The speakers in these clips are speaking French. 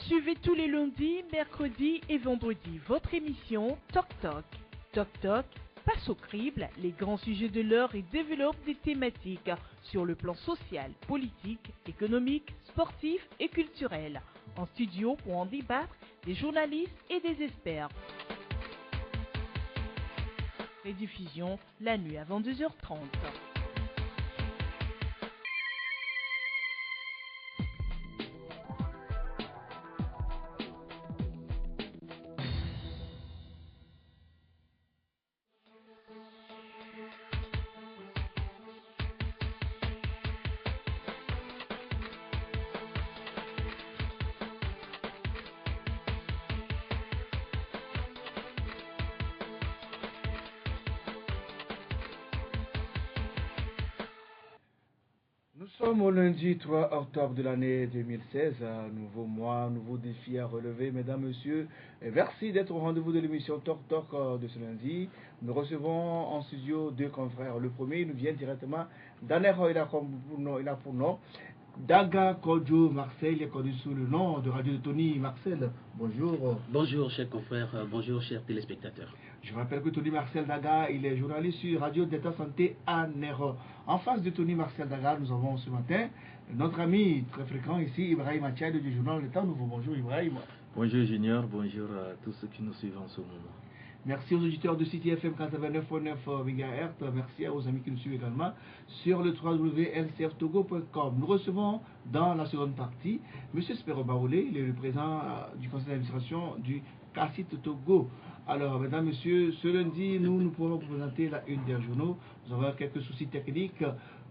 Suivez tous les lundis, mercredis et vendredis votre émission Toc Toc. Toc Toc passe au crible les grands sujets de l'heure et développe des thématiques sur le plan social, politique, économique, sportif et culturel. En studio pour en débattre des journalistes et des experts. Rediffusion la nuit à 22h30. Nous sommes au lundi 3 octobre de l'année 2016, un nouveau mois, un nouveau défi à relever, mesdames, messieurs. Et merci d'être au rendez-vous de l'émission Toc Toc de ce lundi. Nous recevons en studio deux confrères. Le premier, il nous vient directement d'Anero, il a pour nom Daga Kodjo Marcel, il est connu sous le nom de Radio de Tony Marcel. Bonjour. Bonjour, chers confrères, bonjour, chers téléspectateurs. Je rappelle que Tony Marcel Daga, il est journaliste sur Radio d'État Santé à Nero. En face de Tony Marcel Daga, nous avons ce matin notre ami très fréquent ici, Ibrahim Achad du journal L'État Nouveau. Bonjour Ibrahim. Bonjour Junior, bonjour à tous ceux qui nous suivent en ce moment. Merci aux auditeurs de City FM 89.9 MHz. Merci aux amis qui nous suivent également sur le www.ncftogo.com. Nous recevons dans la seconde partie M. Spero Baoulé, il est le président du conseil d'administration du CACIT Togo. Alors, mesdames, messieurs, ce lundi, nous pourrons vous présenter la une des journaux. Nous avons quelques soucis techniques.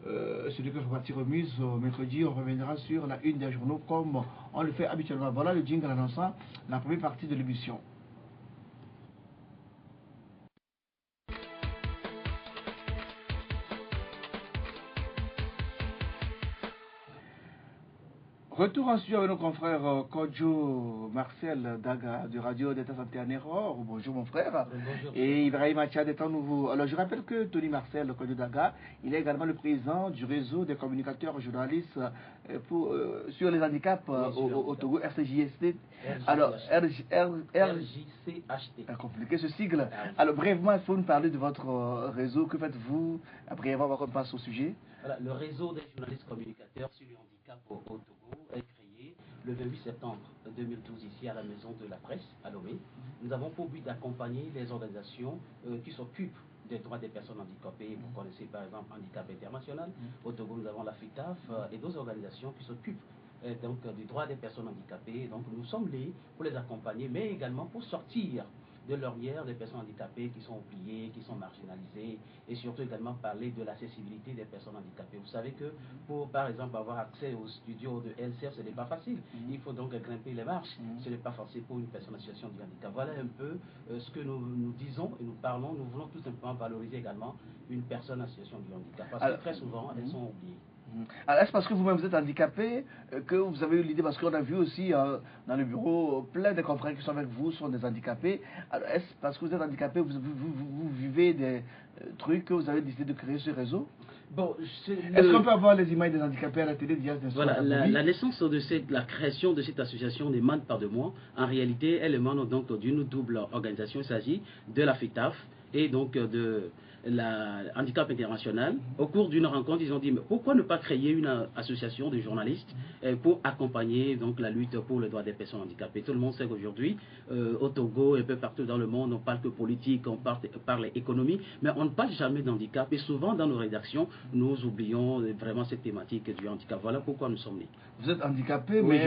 Celui que je vais partir remise mercredi, on reviendra sur la une des journaux comme on le fait habituellement. Voilà le jingle annonçant la première partie de l'émission. Retour en studio avec nos confrères Kodjo Marcel Daga de Radio d'État Santé à Nero. Bonjour mon frère. Bonjour. Et Ibrahim Achad est en nouveau. Alors je rappelle que Tony Marcel Kodjo Daga, il est également le président du réseau des communicateurs journalistes sur les handicaps au Togo, RCJST. Alors RJCHT. Compliqué ce sigle. Alors brièvement, il faut nous parler de votre réseau. Que faites-vous? Brièvement, on passe au sujet. Voilà, le réseau des journalistes communicateurs sur le handicap au Togo est créé le 28 septembre 2012 ici à la Maison de la Presse à Lomé. Nous avons pour but d'accompagner les organisations qui s'occupent des droits des personnes handicapées. Vous connaissez par exemple Handicap International. Au Togo, nous avons la FITAF et d'autres organisations qui s'occupent donc du droit des personnes handicapées. Donc nous sommes là pour les accompagner, mais également pour sortir de l'ornière des personnes handicapées qui sont oubliées, qui sont marginalisées, et surtout également parler de l'accessibilité des personnes handicapées. Vous savez que pour, par exemple, avoir accès au studio de LCF, ce n'est pas facile. Il faut donc grimper les marches. Ce n'est pas facile pour une personne en situation de handicap. Voilà un peu ce que nous disons et nous parlons. Nous voulons tout simplement valoriser également une personne en situation de handicap. Parce que très souvent, elles sont oubliées. Alors, est-ce parce que vous-même vous êtes handicapé que vous avez eu l'idée? Parce qu'on a vu aussi dans le bureau plein de confrères qui sont avec vous sont des handicapés. Alors, est-ce parce que vous êtes handicapé, vous vivez des trucs que vous avez décidé de créer ce réseau? Bon, est-ce qu'on peut avoir les images des handicapés à la télé? Voilà, la naissance de la création de cette association n'émane pas de moi. En réalité, elle émane donc d'une double organisation. Il s'agit de la FITAF et donc de la Handicap International. Au cours d'une rencontre, ils ont dit mais pourquoi ne pas créer une association de journalistes pour accompagner donc la lutte pour le droit des personnes handicapées. Tout le monde sait qu'aujourd'hui, au Togo et un peu partout dans le monde, on parle que politique, on parle économie, mais on ne parle jamais d'handicap. Et souvent dans nos rédactions, nous oublions vraiment cette thématique du handicap. Voilà pourquoi nous sommes nés. Vous êtes handicapé, oui,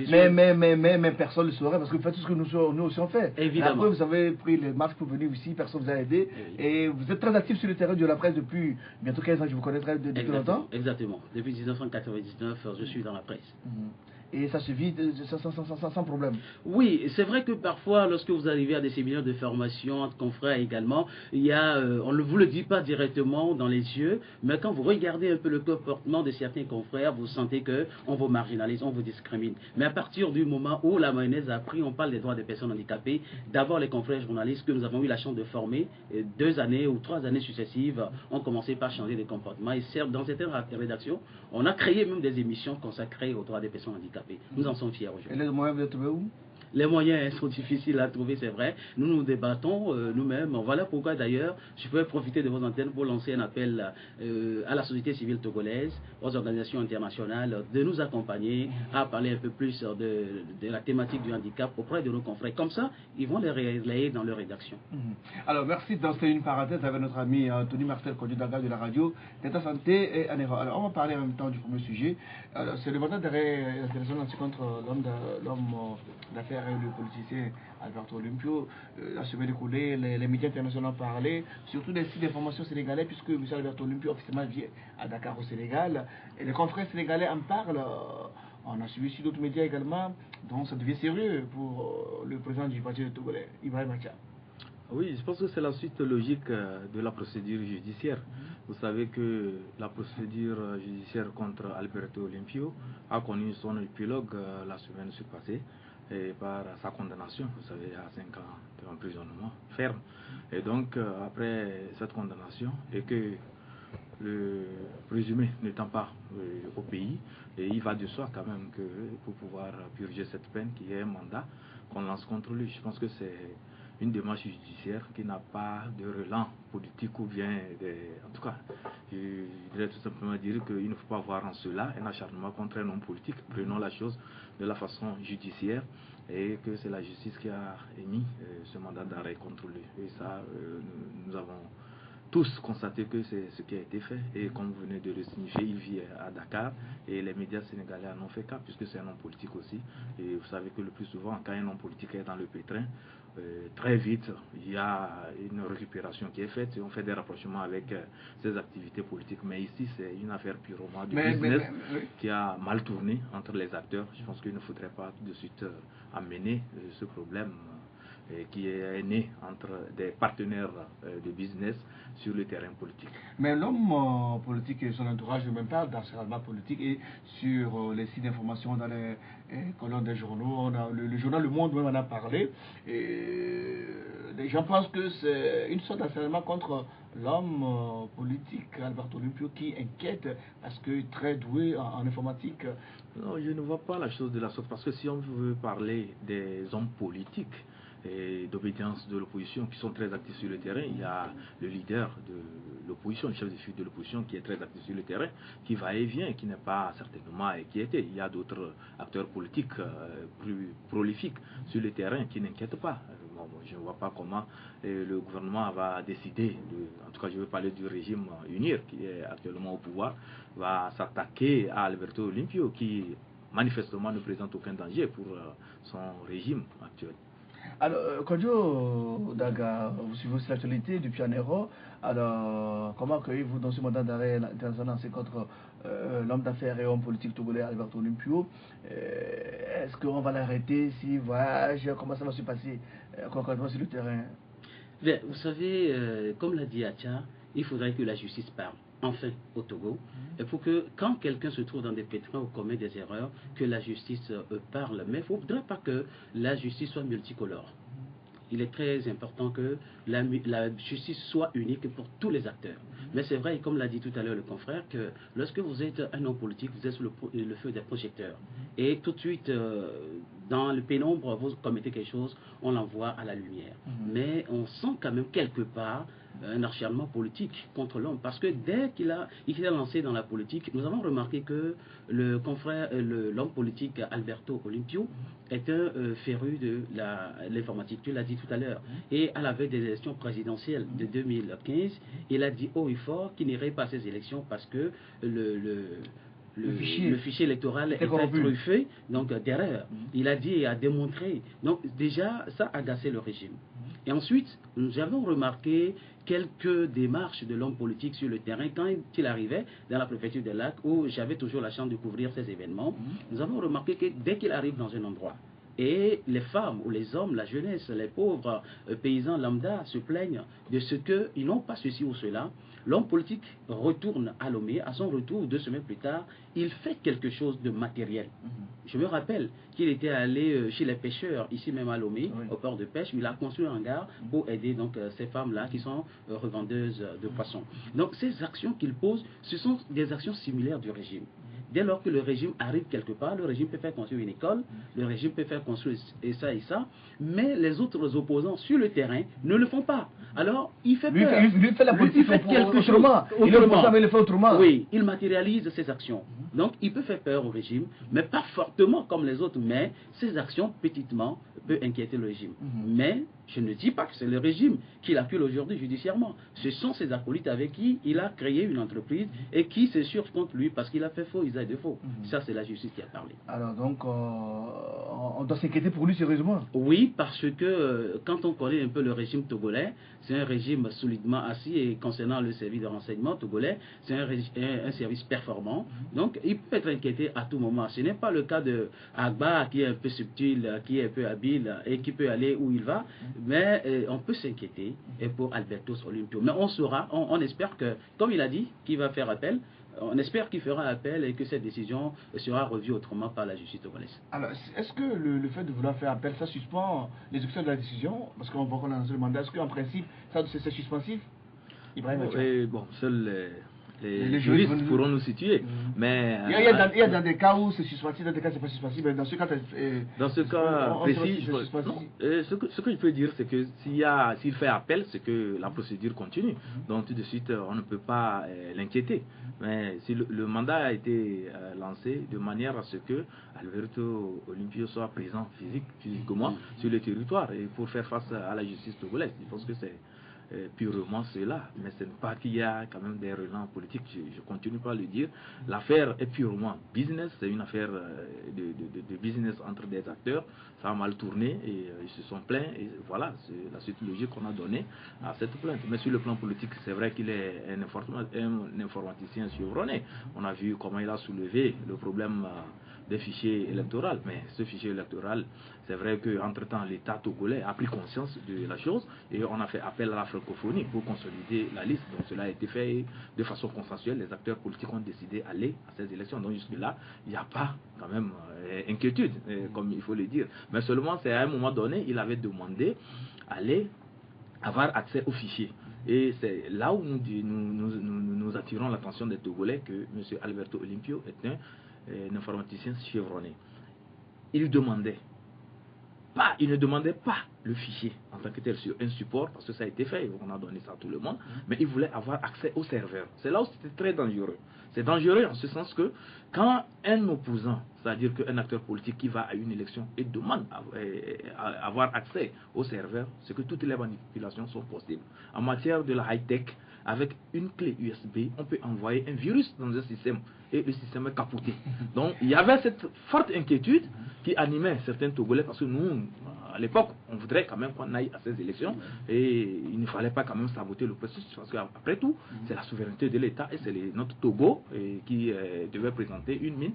mais personne ne le saurait parce que vous faites tout ce que nous aussi on fait. Évidemment. Après, vous avez pris les marques pour venir ici, personne ne vous a aidé. Oui. Et vous êtes très actif sur le terrain de la presse depuis bientôt 15 ans, je vous connaîtrai depuis longtemps. Exactement. Depuis 1999, je suis dans la presse. Et ça se vit sans problème. Oui, c'est vrai que parfois, lorsque vous arrivez à des séminaires de formation entre confrères également, il y a, on ne vous le dit pas directement dans les yeux, mais quand vous regardez un peu le comportement de certains confrères, vous sentez qu'on vous marginalise, on vous discrimine. Mais à partir du moment où la mayonnaise a pris, on parle des droits des personnes handicapées, d'abord les confrères journalistes que nous avons eu la chance de former, 2 années ou 3 années successives, ont commencé par changer de comportement. Et certes, dans certaines rédactions, on a créé même des émissions consacrées aux droits des personnes handicapées. handicapés. Nous en sommes fiers aujourd'hui. Et les moyens, vous les trouvez où? Les moyens sont difficiles à trouver, c'est vrai. Nous nous débattons nous-mêmes. Voilà pourquoi d'ailleurs, je peux profiter de vos antennes pour lancer un appel à la société civile togolaise, aux organisations internationales, de nous accompagner à parler un peu plus de la thématique du handicap auprès de nos confrères. Comme ça, ils vont les relayer dans leur rédaction. Alors, merci de lancer une parenthèse avec notre ami Tony Marcel Kodjudaga de la radio d'État Santé et Anero. Alors, on va parler en même temps du premier sujet. C'est le mandat d'arrêt international contre l'homme d'affaires et le politicien Alberto Olympio. La semaine écoulée, les médias internationaux ont parlé, surtout des sites d'information sénégalais, puisque M. Alberto Olympio officiellement vit à Dakar au Sénégal. Et les confrères sénégalais en parlent. On a suivi sur d'autres médias également, donc ça devient sérieux pour le président du parti de Togolais, Ibrahim Acha. Oui, je pense que c'est la suite logique de la procédure judiciaire. Vous savez que la procédure judiciaire contre Alberto Olympio a connu son épilogue la semaine passée et par sa condamnation, vous savez, à 5 ans d'emprisonnement ferme. Et donc, après cette condamnation, et que le présumé n'étant pas au pays, et il va de soi quand même que pour pouvoir purger cette peine, qu'il y ait un mandat qu'on lance contre lui. Je pense que c'est une démarche judiciaire qui n'a pas de relent politique ou bien en tout cas, je voudrais tout simplement dire qu'il ne faut pas voir en cela un acharnement contre un homme politique. Prenons la chose de la façon judiciaire et que c'est la justice qui a émis ce mandat d'arrêt contre lui. Et ça, nous avons tous constaté que c'est ce qui a été fait. Et comme vous venez de le signifier, il vit à Dakar et les médias sénégalais en ont fait cas puisque c'est un homme politique aussi. Et vous savez que le plus souvent, quand un homme politique est dans le pétrin, très vite, il y a une récupération qui est faite et on fait des rapprochements avec ses activités politiques. Mais ici, c'est une affaire purement de business qui a mal tourné entre les acteurs. Je pense qu'il ne faudrait pas tout de suite amener ce problème qui est né entre des partenaires de business sur le terrain politique. Mais l'homme politique et son entourage ne même pas dans ce rabat politique et sur les sites d'information, dans les colonnes des journaux, le journal Le Monde même en a parlé. Et les gens pensent que c'est une sorte d'harcèlement contre l'homme politique Alberto Olympio qui inquiète parce qu'il est très doué en informatique. Non, je ne vois pas la chose de la sorte parce que si on veut parler des hommes politiques et d'obédience de l'opposition qui sont très actifs sur le terrain, il y a le leader de l'opposition, le chef de file de l'opposition qui est très actif sur le terrain, qui va et vient, qui n'est pas certainement inquiété. Il y a d'autres acteurs politiques plus prolifiques sur le terrain qui n'inquiètent pas. Je ne vois pas comment le gouvernement va décider, en tout cas je veux parler du régime UNIR qui est actuellement au pouvoir, va s'attaquer à Alberto Olympio qui manifestement ne présente aucun danger pour son régime actuel. Alors, Kodjo Daga, vous suivez aussi l'actualité depuis Anero. Alors, comment accueillez-vous dans ce mandat d'arrêt international contre l'homme d'affaires et homme politique togolais Alberto Olympio? Est-ce qu'on va l'arrêter s'il voyage? Comment ça va se passer concrètement sur le terrain? Bien, vous savez, comme l'a dit Acha, il faudrait que la justice parle enfin au Togo. Il faut que quand quelqu'un se trouve dans des pétrins ou commet des erreurs, que la justice parle. Mais il ne faudrait pas que la justice soit multicolore. Il est très important que la justice soit unique pour tous les acteurs. Mais c'est vrai, comme l'a dit tout à l'heure le confrère, que lorsque vous êtes un homme politique, vous êtes sous le feu des projecteurs. Et tout de suite, dans le pénombre, vous commettez quelque chose, on l'envoie à la lumière. Mais on sent quand même quelque part un acharnement politique contre l'homme. Parce que dès qu'il a lancé dans la politique, nous avons remarqué que le confrère, l'homme politique Alberto Olympio est un féru de l'informatique. Tu l'as dit tout à l'heure. Et à la veille des élections présidentielles de 2015, il a dit haut et fort qu'il n'irait pas à ces élections parce que le fichier électoral est truffé donc d'erreurs. Il a dit et a démontré. Donc déjà, ça a agacé le régime. Et ensuite, nous avons remarqué quelques démarches de l'homme politique sur le terrain quand il arrivait dans la préfecture de Lac où j'avais toujours la chance de couvrir ces événements. Nous avons remarqué que dès qu'il arrive dans un endroit, et les femmes ou les hommes, la jeunesse, les pauvres paysans lambda se plaignent de ce qu'ils n'ont pas ceci ou cela. L'homme politique retourne à Lomé. À son retour, 2 semaines plus tard, il fait quelque chose de matériel. Je me rappelle qu'il était allé chez les pêcheurs, ici même à Lomé, au port de pêche. Il a construit un hangar pour aider donc, ces femmes-là qui sont revendeuses de poissons. Donc ces actions qu'il pose, ce sont des actions similaires du régime. Dès lors que le régime arrive quelque part, le régime peut faire construire une école, le régime peut faire construire et ça, mais les autres opposants sur le terrain ne le font pas. Alors, il fait peur. Lui fait la politique quelque chose autrement. Il le fait autrement. Oui, il matérialise ses actions. Donc, il peut faire peur au régime, mais pas fortement comme les autres, mais ses actions, petitement, peut inquiéter le régime. Mais je ne dis pas que c'est le régime qui l'accule aujourd'hui judiciairement. Ce sont ses acolytes avec qui il a créé une entreprise et qui s'assurent contre lui parce qu'il a fait faux, usage de faux. Ça, c'est la justice qui a parlé. Alors donc, on doit s'inquiéter pour lui sérieusement. Oui, parce que quand on connaît un peu le régime togolais, c'est un régime solidement assis et concernant le service de renseignement togolais, c'est un service performant. Donc, il peut être inquiété à tout moment. Ce n'est pas le cas de Agba qui est un peu subtil, qui est un peu habile et qui peut aller où il va. Mais on peut s'inquiéter pour Alberto Olympio. Mais on espère que, comme il a dit, qu'il va faire appel, on espère qu'il fera appel et que cette décision sera revue autrement par la justice togolaise. Alors, est-ce que le fait de vouloir faire appel, ça suspend l'exécution de la décision? Parce qu'on voit qu'on a lancé le mandat. Est-ce qu'en principe, ça c'est suspensif? Ibrahim bon, seuls les juristes pourront nous situer. Mais il y a dans des cas où c'est suspensif, dans des cas c'est pas suspensif. Mais dans ce cas, précis, ce que je peux dire, c'est que s'il fait appel, c'est que la procédure continue. Donc tout de suite, on ne peut pas l'inquiéter. Mais si le mandat a été lancé de manière à ce que Alberto Olympio soit présent physiquement sur le territoire et pour faire face à la justice togolaise. Je pense que c'est purement cela, mais ce n'est pas qu'il y a quand même des relents politiques, je continue pas à le dire. L'affaire est purement business, c'est une affaire de business entre des acteurs, ça a mal tourné et ils se sont plaints et voilà, c'est la suite logique qu'on a donnée à cette plainte. Mais sur le plan politique, c'est vrai qu'il est un informaticien chevronné. On a vu comment il a soulevé le problème des fichiers électoraux, mais ce fichier électoral, c'est vrai qu'entre-temps, l'État togolais a pris conscience de la chose et on a fait appel à la francophonie pour consolider la liste. Donc cela a été fait de façon consensuelle. Les acteurs politiques ont décidé d'aller à ces élections. Donc jusque-là, il n'y a pas quand même inquiétude, comme il faut le dire. Mais seulement, c'est à un moment donné, il avait demandé d'aller avoir accès aux fichiers. Et c'est là où nous attirons l'attention des Togolais que M. Alberto Olympio est un informaticien chevronné. Il ne demandait pas le fichier en tant que tel sur un support, parce que ça a été fait, on a donné ça à tout le monde, mais il voulait avoir accès au serveur. C'est là où c'était très dangereux. C'est dangereux en ce sens que quand un opposant, c'est-à-dire qu'un acteur politique qui va à une élection et demande à avoir accès au serveur, c'est que toutes les manipulations sont possibles. En matière de la high-tech, avec une clé USB, on peut envoyer un virus dans un système et le système est capoté. Donc il y avait cette forte inquiétude qui animait certains Togolais parce que nous, à l'époque, on voudrait quand même qu'on aille à ces élections et il ne fallait pas quand même saboter le processus parce qu'après tout, c'est la souveraineté de l'État et c'est notre Togo qui devait présenter une mine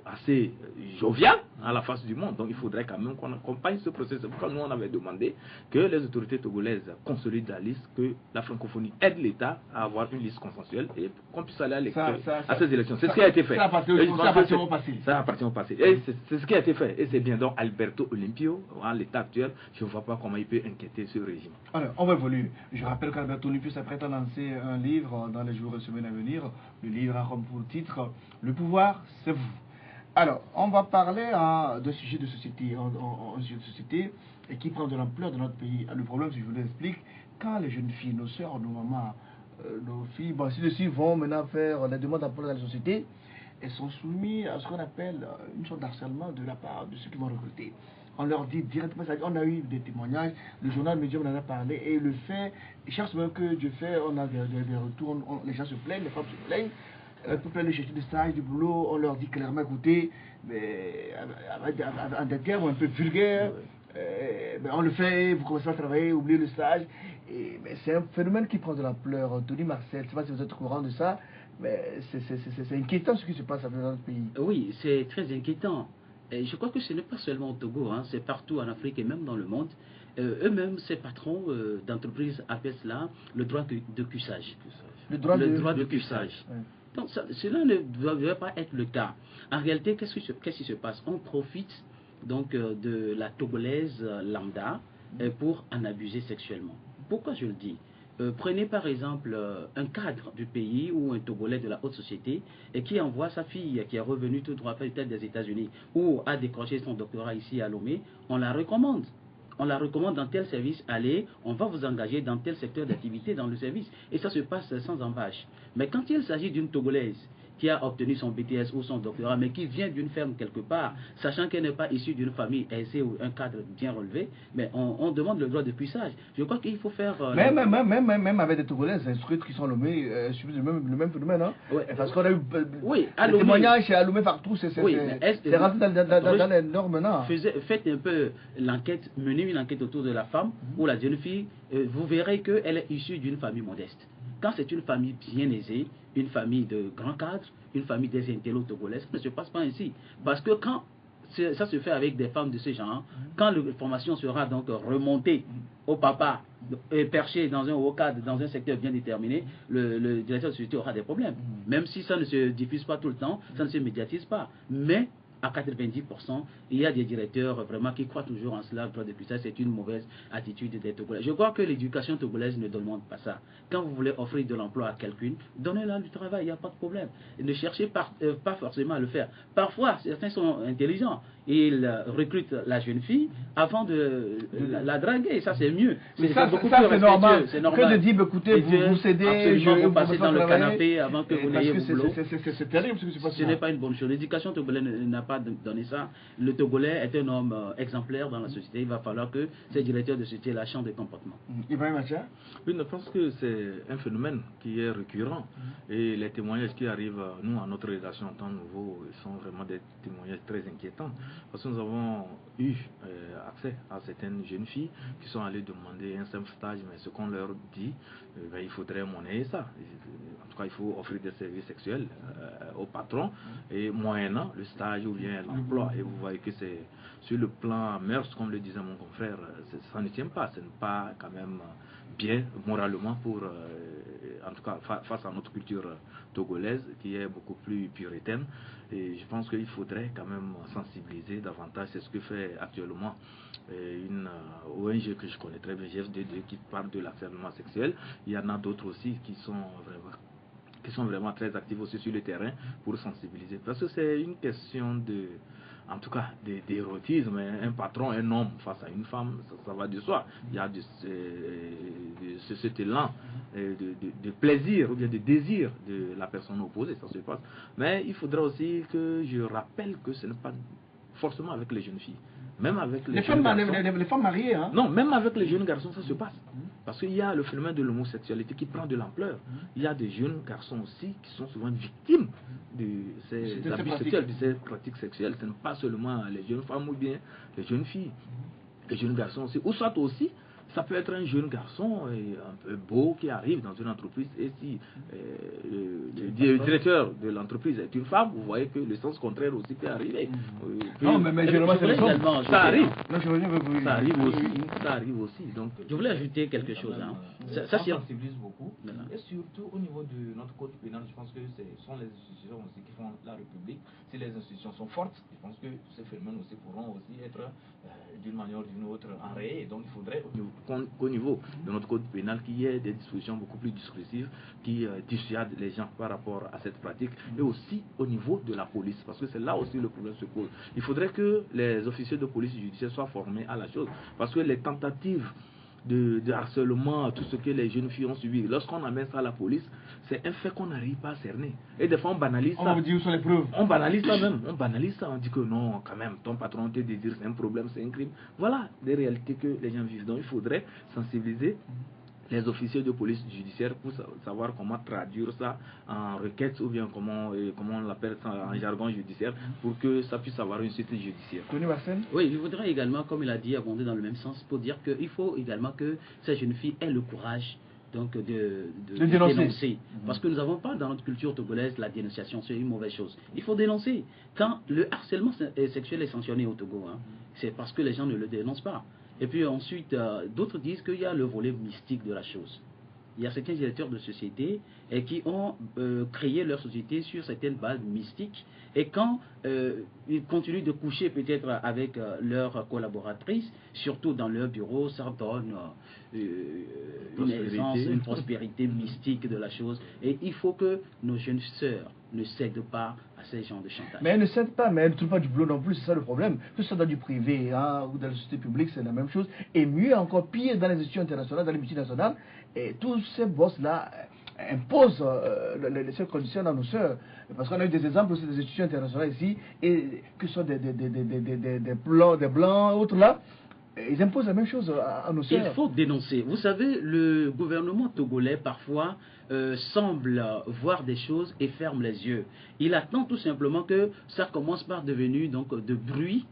assez joviale à la face du monde. Donc il faudrait quand même qu'on accompagne ce processus. Pourquoi nous on avait demandé que les autorités togolaises consolident la liste, que la francophonie aide l'État à avoir une liste consensuelle et qu'on puisse aller à ces élections. C'est ce qui a été fait. Ça appartient au passé. Ça appartient au passé. Et c'est ce qui a été fait. Et c'est bien. Donc Alberto Olympio, à l'état actuel, je ne vois pas comment il peut inquiéter ce régime. Alors, on va évoluer. Je rappelle qu'Alberto Olympio s'apprête à lancer un livre dans les jours et semaines à venir. Le livre a comme pour titre « Le pouvoir, c'est vous ». Alors, on va parler d'un sujet de société, un sujet de société et qui prend de l'ampleur dans notre pays. Le problème, si je vous l'explique, quand les jeunes filles, nos soeurs, nos mamans, nos filles, bon, si les filles vont maintenant faire les demandes d'emploi dans la société, elles sont soumises à ce qu'on appelle une sorte d'harcèlement de la part de ceux qui vont recruter. On leur dit directement, on a eu des témoignages, le journal Medium en a parlé, et le fait, chaque semaine que Dieu fait, on a des retours, les gens se plaignent, les femmes se plaignent. Pour faire le chercher des stages, du boulot, on leur dit clairement, écoutez, en des termes un peu vulgaires, on le fait, vous commencez à travailler, oubliez le stage. C'est un phénomène qui prend de l'ampleur. Tony Marcel, je ne sais pas si vous êtes au courant de ça, mais c'est inquiétant ce qui se passe dans notre pays. Oui, c'est très inquiétant. Et je crois que ce n'est pas seulement au Togo, hein, c'est partout en Afrique et même dans le monde. Eux-mêmes, ces patrons d'entreprises appellent cela le droit de cuissage. Le droit de cuissage. Ouais. Donc cela ne devrait pas être le cas. En réalité, qu'est-ce qui se passe? On profite donc de la Togolaise lambda pour en abuser sexuellement. Pourquoi je le dis? prenez par exemple un cadre du pays ou un Togolais de la haute société et qui envoie sa fille qui est revenue tout droit peut-être des États-Unis ou a décroché son doctorat ici à Lomé, on la recommande. On la recommande dans tel service, allez, on va vous engager dans tel secteur d'activité dans le service. Et ça se passe sans embâche. Mais quand il s'agit d'une Togolaise qui a obtenu son BTS ou son doctorat, mais qui vient d'une ferme quelque part, sachant qu'elle n'est pas issue d'une famille aisée ou un cadre bien relevé, mais on demande le droit de puissage. Je crois qu'il faut faire... Même avec des Togolaises instruites qui sont Lomé, subissent le même phénomène. Hein? Ouais. Parce qu'on a eu les témoignages chez Alomé partout, c'est rentré dans les normes. Faites un peu l'enquête, menez une enquête autour de la femme ou la jeune fille, vous verrez qu'elle est issue d'une famille modeste. Quand c'est une famille bien aisée, une famille de grands cadres, une famille des intellos togolais, ça ne se passe pas ainsi. Parce que quand ça se fait avec des femmes de ce genre, quand l'information sera donc remontée au papa, perché dans un haut cadre, dans un secteur bien déterminé, le directeur de société aura des problèmes. Même si ça ne se diffuse pas tout le temps, ça ne se médiatise pas. Mais à 90%, il y a des directeurs vraiment qui croient toujours en cela, droit de puissance, c'est une mauvaise attitude des Togolais. Je crois que l'éducation togolaise ne demande pas ça. Quand vous voulez offrir de l'emploi à quelqu'un, donnez-leur du travail, il n'y a pas de problème. Et ne cherchez pas forcément à le faire. Parfois, certains sont intelligents. Ils recrutent la jeune fille avant de la draguer. Ça, c'est mieux. Mais ça, c'est normal. Que de dire, écoutez, vous cédez, vous passez dans le canapé avant que vous n'ayez vos boulot. C'est terrible ce qui se passe. Ce n'est pas une bonne chose. L'éducation togolaise n'a pas donné ça. Le Togolais est un homme exemplaire dans la société. Il va falloir que ces directeurs de société la changent de comportement. Ibrahim Acha? Oui, je pense que c'est un phénomène qui est récurrent. Et les témoignages qui arrivent, nous, à notre rédaction en temps nouveau, sont vraiment des témoignages très inquiétants. Parce que nous avons eu accès à certaines jeunes filles qui sont allées demander un simple stage, mais ce qu'on leur dit, il faudrait monnayer ça. En tout cas, il faut offrir des services sexuels au patron, et moyennant le stage ou bien l'emploi. Et vous voyez que c'est sur le plan mœurs, comme le disait mon confrère, ça ne tient pas. Ce n'est pas quand même bien moralement pour, en tout cas, face à notre culture togolaise qui est beaucoup plus puritaine. Et je pense qu'il faudrait quand même sensibiliser davantage. C'est ce que fait actuellement une ONG que je connais très bien, GFD2, qui parle de l'harcèlement sexuel. Il y en a d'autres aussi qui sont vraiment très actifs aussi sur le terrain pour sensibiliser. Parce que c'est une question de, en tout cas, d'érotisme. Un patron, un homme face à une femme, ça va de soi. Il y a cet élan de plaisir ou bien de désir de la personne opposée, ça se passe. Mais il faudra aussi que je rappelle que ce n'est pas forcément avec les jeunes filles. Même avec les femmes mariées, hein? Non, même avec les jeunes garçons, ça se passe. Parce qu'il y a le phénomène de l'homosexualité qui prend de l'ampleur. Il y a des jeunes garçons aussi qui sont souvent victimes de ces abus sexuels, de ces pratiques sexuelles. Ce n'est pas seulement les jeunes femmes ou bien les jeunes filles. Les jeunes garçons aussi. Ou soit aussi, ça peut être un jeune garçon un peu beau qui arrive dans une entreprise, et si le directeur de l'entreprise est une femme, vous voyez que le sens contraire aussi peut arriver. Non, mais généralement, ça arrive. Ça arrive aussi. Donc, je voulais ajouter quelque chose. Ça sensibilise beaucoup. Et surtout au niveau de notre code pénal, je pense que ce sont les institutions aussi qui font la République. Si les institutions sont fortes, je pense que ces phénomènes aussi pourront aussi être d'une manière ou d'une autre enrayés. Donc il faudrait qu'au niveau de notre code pénal, qu'il y ait des dispositions beaucoup plus discursives qui dissuadent les gens par rapport à cette pratique, et aussi au niveau de la police, parce que c'est là aussi le problème se pose. Il faudrait que les officiers de police judiciaire soient formés à la chose, parce que les tentatives de harcèlement, tout ce que les jeunes filles ont subi, lorsqu'on amène ça à la police, c'est un fait qu'on n'arrive pas à cerner. Et des fois on banalise ça. On vous dit où sont les preuves. On banalise ça même. On banalise ça. On dit que non, quand même, ton patron te désire, c'est un problème, c'est un crime. Voilà des réalités que les gens vivent. Donc il faudrait sensibiliser les officiers de police judiciaire pour savoir comment traduire ça en requête, ou bien comment on l'appelle ça en jargon judiciaire, pour que ça puisse avoir une suite judiciaire. Oui, je voudrais également, comme il a dit, abonder dans le même sens pour dire qu'il faut également que ces jeunes filles aient le courage donc de dénoncer. Parce que nous n'avons pas dans notre culture togolaise la dénonciation, c'est une mauvaise chose. Il faut dénoncer. Quand le harcèlement sexuel est sanctionné au Togo, c'est parce que les gens ne le dénoncent pas. Et puis ensuite, d'autres disent qu'il y a le volet mystique de la chose. il y a certains directeurs de sociétés qui ont créé leur société sur certaines bases mystiques. Et quand ils continuent de coucher peut-être avec leurs collaboratrices, surtout dans leur bureau, ça donne une aisance, une prospérité mystique de la chose. Et il faut que nos jeunes sœurs ne cèdent pas à ces gens de chantage. Mais elles ne cèdent pas, mais elles ne trouvent pas du boulot non plus, c'est ça le problème. Que ce soit dans du privé ou dans la société publique, c'est la même chose. Et mieux, encore pire, dans les institutions internationales, dans les multinationales, et tous ces boss-là imposent ces conditions à nos sœurs. Parce qu'on a eu des exemples aussi des institutions internationales ici, et que ce soit des blancs, autres là, ils imposent la même chose à nos sœurs. Il faut dénoncer. Vous savez, le gouvernement togolais, parfois, semble voir des choses et ferme les yeux. Il attend tout simplement que ça commence par devenir donc de bruit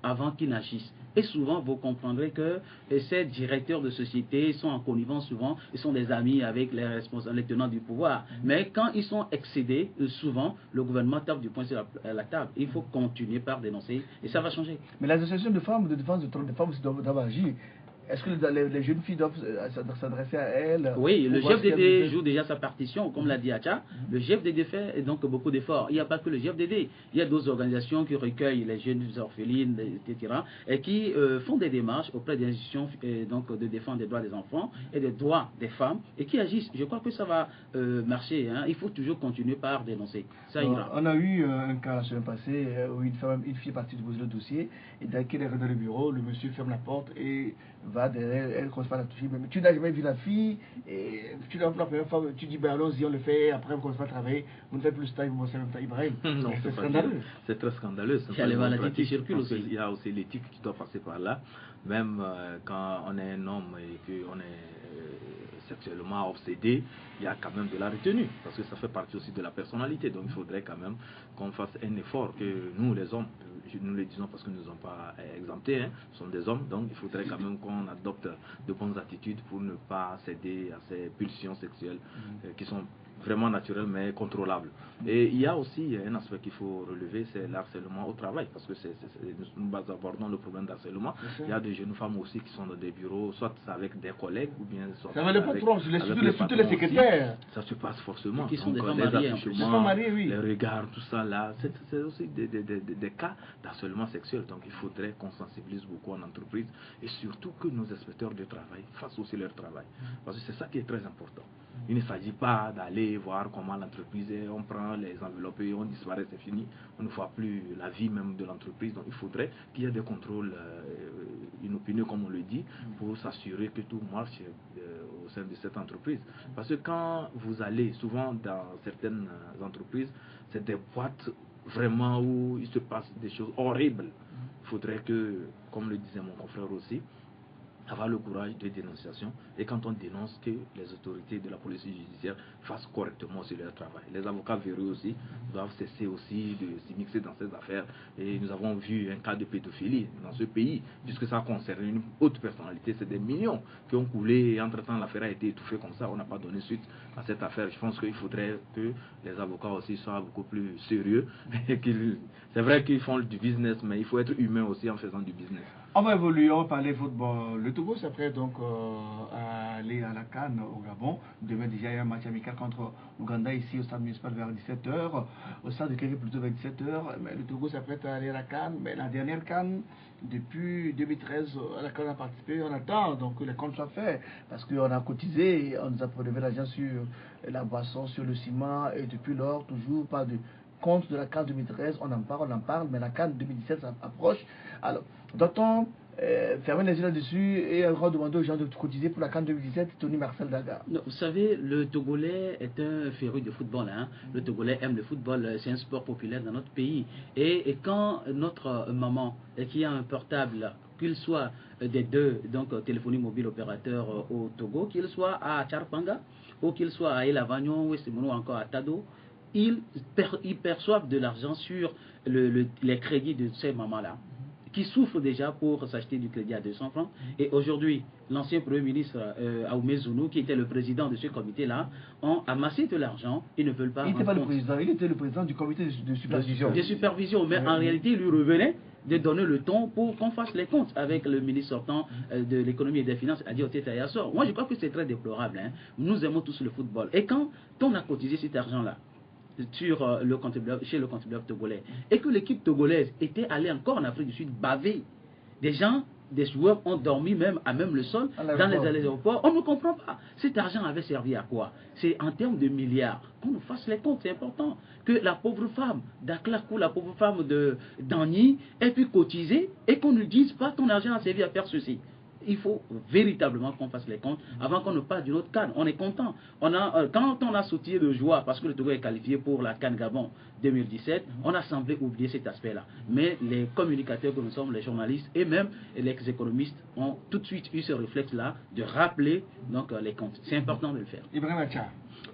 avant qu'il n'agisse. Et souvent, vous comprendrez que ces directeurs de société sont en connivence souvent, ils sont des amis avec les responsables, les tenants du pouvoir. Mais quand ils sont excédés, souvent, le gouvernement tape du poing sur la table. Il faut continuer par dénoncer et ça va changer. Mais l'association de femmes de défense des droits des femmes aussi doivent agir. Est-ce que les jeunes filles doivent s'adresser à elles? Oui, le GFDD joue déjà sa partition, comme l'a dit Acha. Le GFDD fait donc beaucoup d'efforts. Il n'y a pas que le GFDD. Il y a d'autres organisations qui recueillent les jeunes orphelines, etc. et qui font des démarches auprès des institutions donc, de défense des droits des enfants et des droits des femmes et qui agissent. Je crois que ça va marcher. Hein. Il faut toujours continuer par dénoncer. Ça ira. On a eu un cas la semaine passée où une fille est partie de poser le dossier et dès qu'elle est rentrée dans le bureau, le monsieur ferme la porte et va derrière, elle ne commence pas à la toucher. Mais tu n'as jamais vu la fille, et tu l'as la première fois, tu dis ben allons-y, on le fait, après on commence pas à travailler, vous ne faites plus le stage, vous ne faites pas Ibrahim. Non, c'est scandaleux. C'est très scandaleux. Il y a les maladies qui circulent aussi. Il y a aussi l'éthique qui doit passer par là. Même quand on est un homme et qu'on est sexuellement obsédé, il y a quand même de la retenue, parce que ça fait partie aussi de la personnalité. Donc il faudrait quand même qu'on fasse un effort, que nous les hommes, nous le disons parce que nous ne sommes pas exemptés, hein, nous sommes des hommes, donc il faudrait quand même qu'on adopte de bonnes attitudes pour ne pas céder à ces pulsions sexuelles qui sont vraiment naturelles mais contrôlables. Et il y a aussi un aspect qu'il faut relever, c'est l'harcèlement au travail, parce que nous abordons le problème d'harcèlement. Il y a des jeunes femmes aussi qui sont dans des bureaux, soit avec des collègues ou bien soit avec les patrons, surtout les secrétaires. Ça se passe forcément. Qui sont donc, des les attouchements, oui. les regards, tout ça là, c'est aussi des cas d'harcèlement sexuel. Donc il faudrait qu'on sensibilise beaucoup en entreprise et surtout que nos inspecteurs de travail fassent aussi leur travail. Parce que c'est ça qui est très important. Il ne s'agit pas d'aller voir comment l'entreprise est, on prend les enveloppes et on disparaît, c'est fini. On ne voit plus la vie même de l'entreprise. Donc il faudrait qu'il y ait des contrôles inopinés, comme on le dit, pour s'assurer que tout marche au sein de cette entreprise. Parce que quand vous allez souvent dans certaines entreprises, c'est des boîtes vraiment où il se passe des choses horribles. Il faudrait que, comme le disait mon confrère aussi, avoir le courage de dénonciation et quand on dénonce que les autorités de la police judiciaire fassent correctement aussi leur travail. Les avocats véreux aussi doivent cesser aussi de s'immiscer dans ces affaires et nous avons vu un cas de pédophilie dans ce pays puisque ça concerne une haute personnalité, c'est des millions qui ont coulé et entre-temps l'affaire a été étouffée comme ça, on n'a pas donné suite à cette affaire. Je pense qu'il faudrait que les avocats aussi soient beaucoup plus sérieux et c'est vrai qu'ils font du business mais il faut être humain aussi en faisant du business. On va évoluer, on va parler football. Le Togo s'apprête donc à aller à la CAN au Gabon. Demain déjà il y a un match amical contre l'Ouganda ici au stade municipal vers 17h. Au stade de Kéry plutôt vers 17h. Mais le Togo s'apprête à aller à la CAN. Mais la dernière CAN, depuis 2013, à la CAN a participé. On attend donc que les comptes soient faits. Parce qu'on a cotisé, on nous a prélevé l'argent sur la boisson, sur le ciment. Et depuis lors, toujours pas de compte de la CAN 2013. On en parle, mais la CAN 2017 approche. Alors, doit-on fermer les yeux là-dessus et encore demander aux gens de cotiser pour la CAN 2017, Tony Marcel Daga? Non, vous savez, le Togolais est un féru de football. Hein. Le Togolais aime le football, c'est un sport populaire dans notre pays. Et quand notre maman, qui a un portable, qu'il soit des deux, donc téléphonie mobile opérateur au Togo, qu'il soit à Charpanga, ou qu'il soit à Elavagnon, ou encore à Tado, ils perçoivent de l'argent sur les crédits de ces mamans-là, qui souffrent déjà pour s'acheter du crédit à 200 francs. Et aujourd'hui, l'ancien Premier ministre Aoumé Zounou, qui était le président de ce comité-là, ont amassé de l'argent. Ils ne veulent pas... Il n'était pas le président, il était le président du comité de supervision. De supervision, mais en réalité, il lui revenait de donner le ton pour qu'on fasse les comptes avec le ministre sortant de l'économie et des finances, Adi Oteta Yassor. Moi, je crois que c'est très déplorable. Hein. Nous aimons tous le football. Et quand on a cotisé cet argent-là sur chez le contribuable togolais, et que l'équipe togolaise était allée encore en Afrique du Sud baver, des joueurs ont dormi même le sol dans les aéroports. On ne comprend pas. Cet argent avait servi à quoi? C'est en termes de milliards. Qu'on nous fasse les comptes, c'est important. Que la pauvre femme d'Aklakou, la pauvre femme d'Anny ait pu cotiser et qu'on ne dise pas ton argent a servi à faire ceci. Il faut véritablement qu'on fasse les comptes avant qu'on ne parle d'une autre CAN. On est content. Quand on a sauté de joie parce que le Togo est qualifié pour la CAN Gabon 2017, on a semblé oublier cet aspect-là. Mais les communicateurs que nous sommes, les journalistes et même les économistes ont tout de suite eu ce réflexe-là de rappeler donc, les comptes. C'est important de le faire. Ibrahim Acha.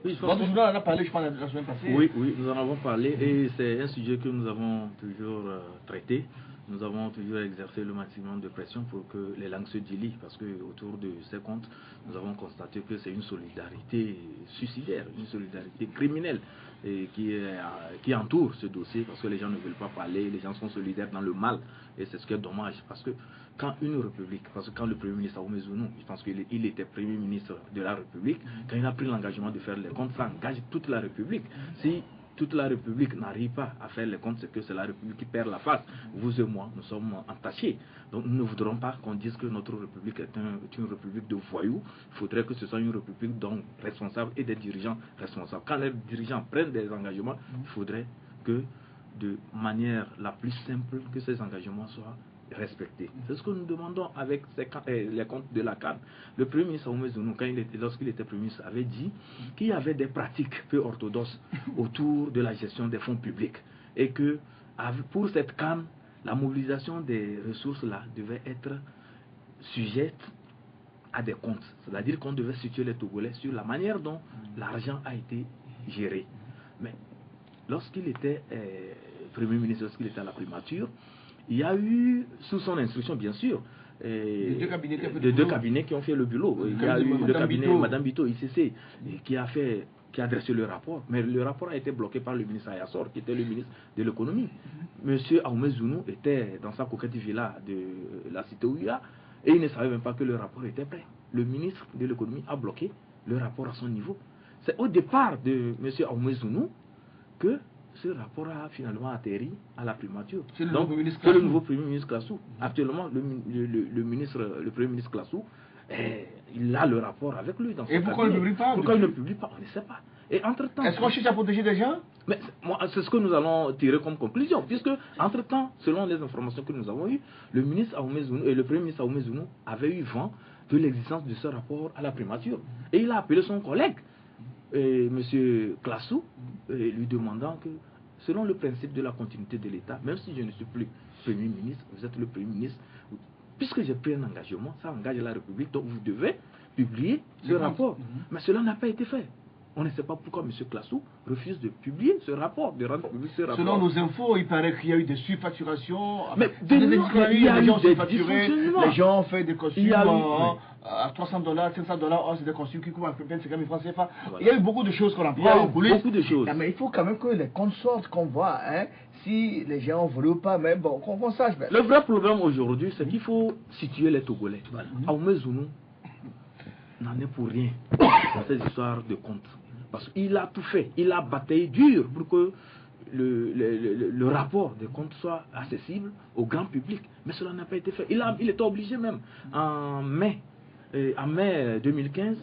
Oui, Votre journal en a parlé, je pense, la semaine passée. Oui, nous en avons parlé et c'est un sujet que nous avons toujours traité. Nous avons toujours exercé le maximum de pression pour que les langues se délient, parce que autour de ces comptes, nous avons constaté que c'est une solidarité suicidaire, une solidarité criminelle qui entoure ce dossier, parce que les gens ne veulent pas parler, les gens sont solidaires dans le mal, et c'est ce qui est dommage, parce que quand une république, parce que quand le Premier ministre Ahmed Zounou, je pense qu'il était Premier ministre de la République, quand il a pris l'engagement de faire les comptes, ça engage toute la République. Si toute la République n'arrive pas à faire les comptes, c'est que c'est la République qui perd la face. Vous et moi, nous sommes entachés. Donc nous ne voudrons pas qu'on dise que notre République est une République de voyous. Il faudrait que ce soit une République donc responsable et des dirigeants responsables. Quand les dirigeants prennent des engagements, il faudrait que de manière la plus simple, que ces engagements soient respectés. C'est ce que nous demandons avec les comptes de la CAN. Le Premier ministre Ahmed Zounou, lorsqu'il était Premier ministre, avait dit qu'il y avait des pratiques peu orthodoxes autour de la gestion des fonds publics et que pour cette CAN, la mobilisation des ressources là devait être sujette à des comptes. C'est-à-dire qu'on devait situer les Togolais sur la manière dont l'argent a été géré. Mais lorsqu'il était Premier ministre, lorsqu'il était à la primature, il y a eu, sous son instruction bien sûr, les deux cabinets qui ont fait le boulot. Il y a eu le cabinet Madame Bito, ICC, qui a dressé le rapport. Mais le rapport a été bloqué par le ministre Ayassor, qui était le ministre de l'économie. Monsieur Ahmed Zounou était dans sa coquette villa de la cité Ouya et il ne savait même pas que le rapport était prêt. Le ministre de l'économie a bloqué le rapport à son niveau. C'est au départ de monsieur Ahmed Zounou que ce rapport a finalement atterri à la primature. C'est le nouveau Premier ministre Klassou. Actuellement, le Premier ministre Klassou, il a le rapport avec lui. Dans et pourquoi il ne publie pas? Pourquoi il ne publie pas? On ne sait pas. Et entre-temps... Est-ce qu'on cherche à protéger des gens? Mais c'est ce que nous allons tirer comme conclusion, puisque, entre-temps, selon les informations que nous avons eues, le ministre Ahmed Zounou et le Premier ministre Ahmed Zounou avaient eu vent de l'existence de ce rapport à la primature. Et il a appelé son collègue, M. Klassou, lui demandant que, selon le principe de la continuité de l'État, même si je ne suis plus Premier ministre, vous êtes le Premier ministre, puisque j'ai pris un engagement, ça engage la République, donc vous devez publier ce rapport. Mais cela n'a pas été fait. On ne sait pas pourquoi M. Klassou refuse de publier ce rapport, de rendre public ce rapport. Selon nos infos, il paraît qu'il y a eu des surfacturations. Mais il y a eu des dysfonctionnements. Les gens ont fait des costumes à $300, $500, c'est des costumes qui coûtent à peu près 50 000 francs CFA. Voilà. Il y a eu beaucoup de choses qu'on apprend en coulisses. Beaucoup de choses. Mais il faut quand même que les comptes sortent, qu'on voit si les gens ont volé ou pas, mais bon, qu'on sache. Le vrai problème aujourd'hui, c'est qu'il faut situer les Togolais. Ahmed Zounou n'en est pour rien dans ces histoires de comptes. Parce qu'il a tout fait, il a bataillé dur pour que le rapport des comptes soit accessible au grand public. Mais cela n'a pas été fait. Il était obligé même en mai 2015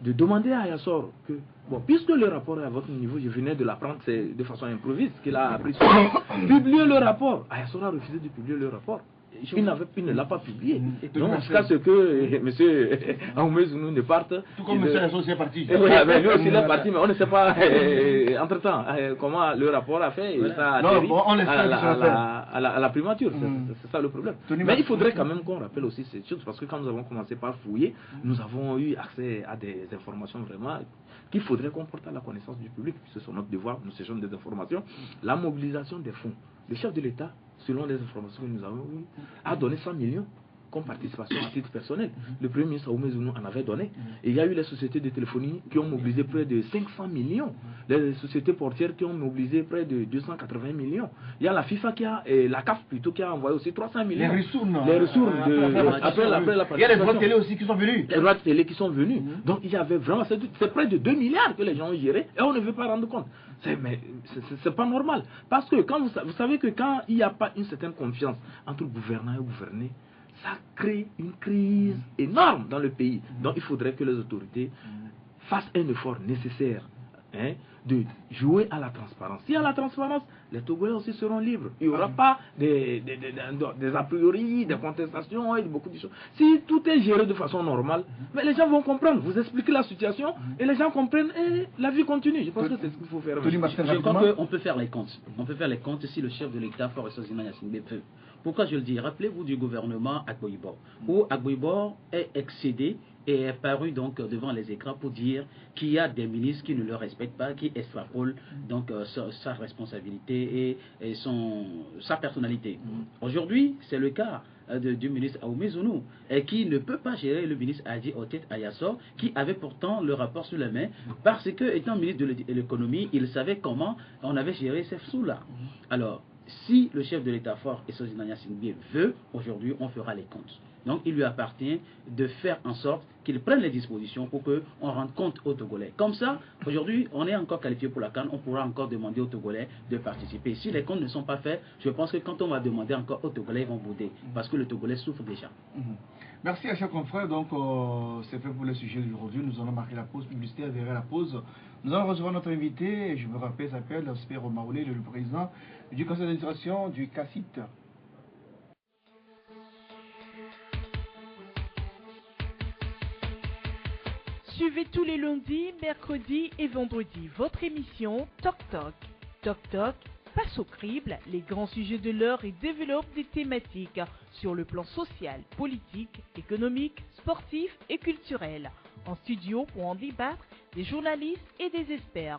de demander à Ayassor que, bon, puisque le rapport est à votre niveau, je venais de l'apprendre, c'est de façon improvise qu'il a appris ça, publier le rapport. Ayassor a refusé de publier le rapport. Il ne l'a pas publié. Donc, jusqu'à ce que M. Ahmed Zounou ne parte. Tout comme M. Associé est parti. Oui, mais lui aussi il est parti, mais on ne sait pas entre-temps comment le rapport a fait. Et ça a à la primature. C'est ça le problème. Mais il faudrait quand même qu'on rappelle aussi ces choses, parce que quand nous avons commencé par fouiller, nous avons eu accès à des informations vraiment qu'il faudrait qu'on porte à la connaissance du public, puisque c'est notre devoir, nous cherchons des informations. La mobilisation des fonds. Le chef de l'État, selon les informations que nous avons eues, a donné 100 millions comme participation à titre personnel. Le Premier ministre Oumezonou en avait donné. Et il y a eu les sociétés de téléphonie qui ont mobilisé près de 500 millions. Les sociétés portières qui ont mobilisé près de 280 millions. Il y a la FIFA la CAF plutôt, qui a envoyé aussi 300 millions. Les ressources, non. Les ressources après la il y a les droits de télé aussi qui sont venus. Les droits de télé qui sont venus. Donc il y avait vraiment, c'est près de 2 milliards que les gens ont géré et on ne veut pas rendre compte. C'est pas normal. Parce que quand vous savez que quand il n'y a pas une certaine confiance entre gouvernant et gouverné, ça crée une crise énorme dans le pays. Donc il faudrait que les autorités fassent un effort nécessaire de jouer à la transparence. Si y a la transparence, les Togolais aussi seront libres. Il n'y aura pas des a priori, des contestations et beaucoup de choses. Si tout est géré de façon normale, mais les gens vont comprendre. Vous expliquez la situation et les gens comprennent et la vie continue. Je pense que c'est ce qu'il faut faire. Je crois qu'on peut faire les comptes. On peut faire les comptes si le chef de l'État, Faure Sozina Gnassingbé, peut. Pourquoi je le dis? Rappelez-vous du gouvernement Agboibor, où Agboibor est excédé et est paru donc devant les écrans pour dire qu'il y a des ministres qui ne le respectent pas, qui extrapolent donc sa responsabilité et sa personnalité. Aujourd'hui, c'est le cas du ministre Oumezonou, et qui ne peut pas gérer le ministre Adi Otet Ayassor, qui avait pourtant le rapport sous la main, parce que, étant ministre de l'économie, il savait comment on avait géré ces sous-là. Alors, si le chef de l'État fort et Sozina Gnassingbé veut, aujourd'hui on fera les comptes. Donc il lui appartient de faire en sorte qu'il prenne les dispositions pour qu'on rende compte aux Togolais. Comme ça, aujourd'hui, on est encore qualifié pour la CAN, on pourra encore demander aux Togolais de participer. Si les comptes ne sont pas faits, je pense que quand on va demander encore aux Togolais, ils vont bouder, parce que le Togolais souffre déjà. Merci à chers confrères. Donc, c'est fait pour le sujet d'aujourd'hui. Nous allons marquer la pause publicitaire. Derrière la pause, nous allons recevoir notre invité. Je me rappelle, il s'appelle Spero Maoulé, le président du conseil d'administration du CACIT. Suivez tous les lundis, mercredis et vendredis votre émission Toc Toc. Toc Toc passe au crible les grands sujets de l'heure et développe des thématiques sur le plan social, politique, économique, sportif et culturel. En studio pour en débattre des journalistes et des experts.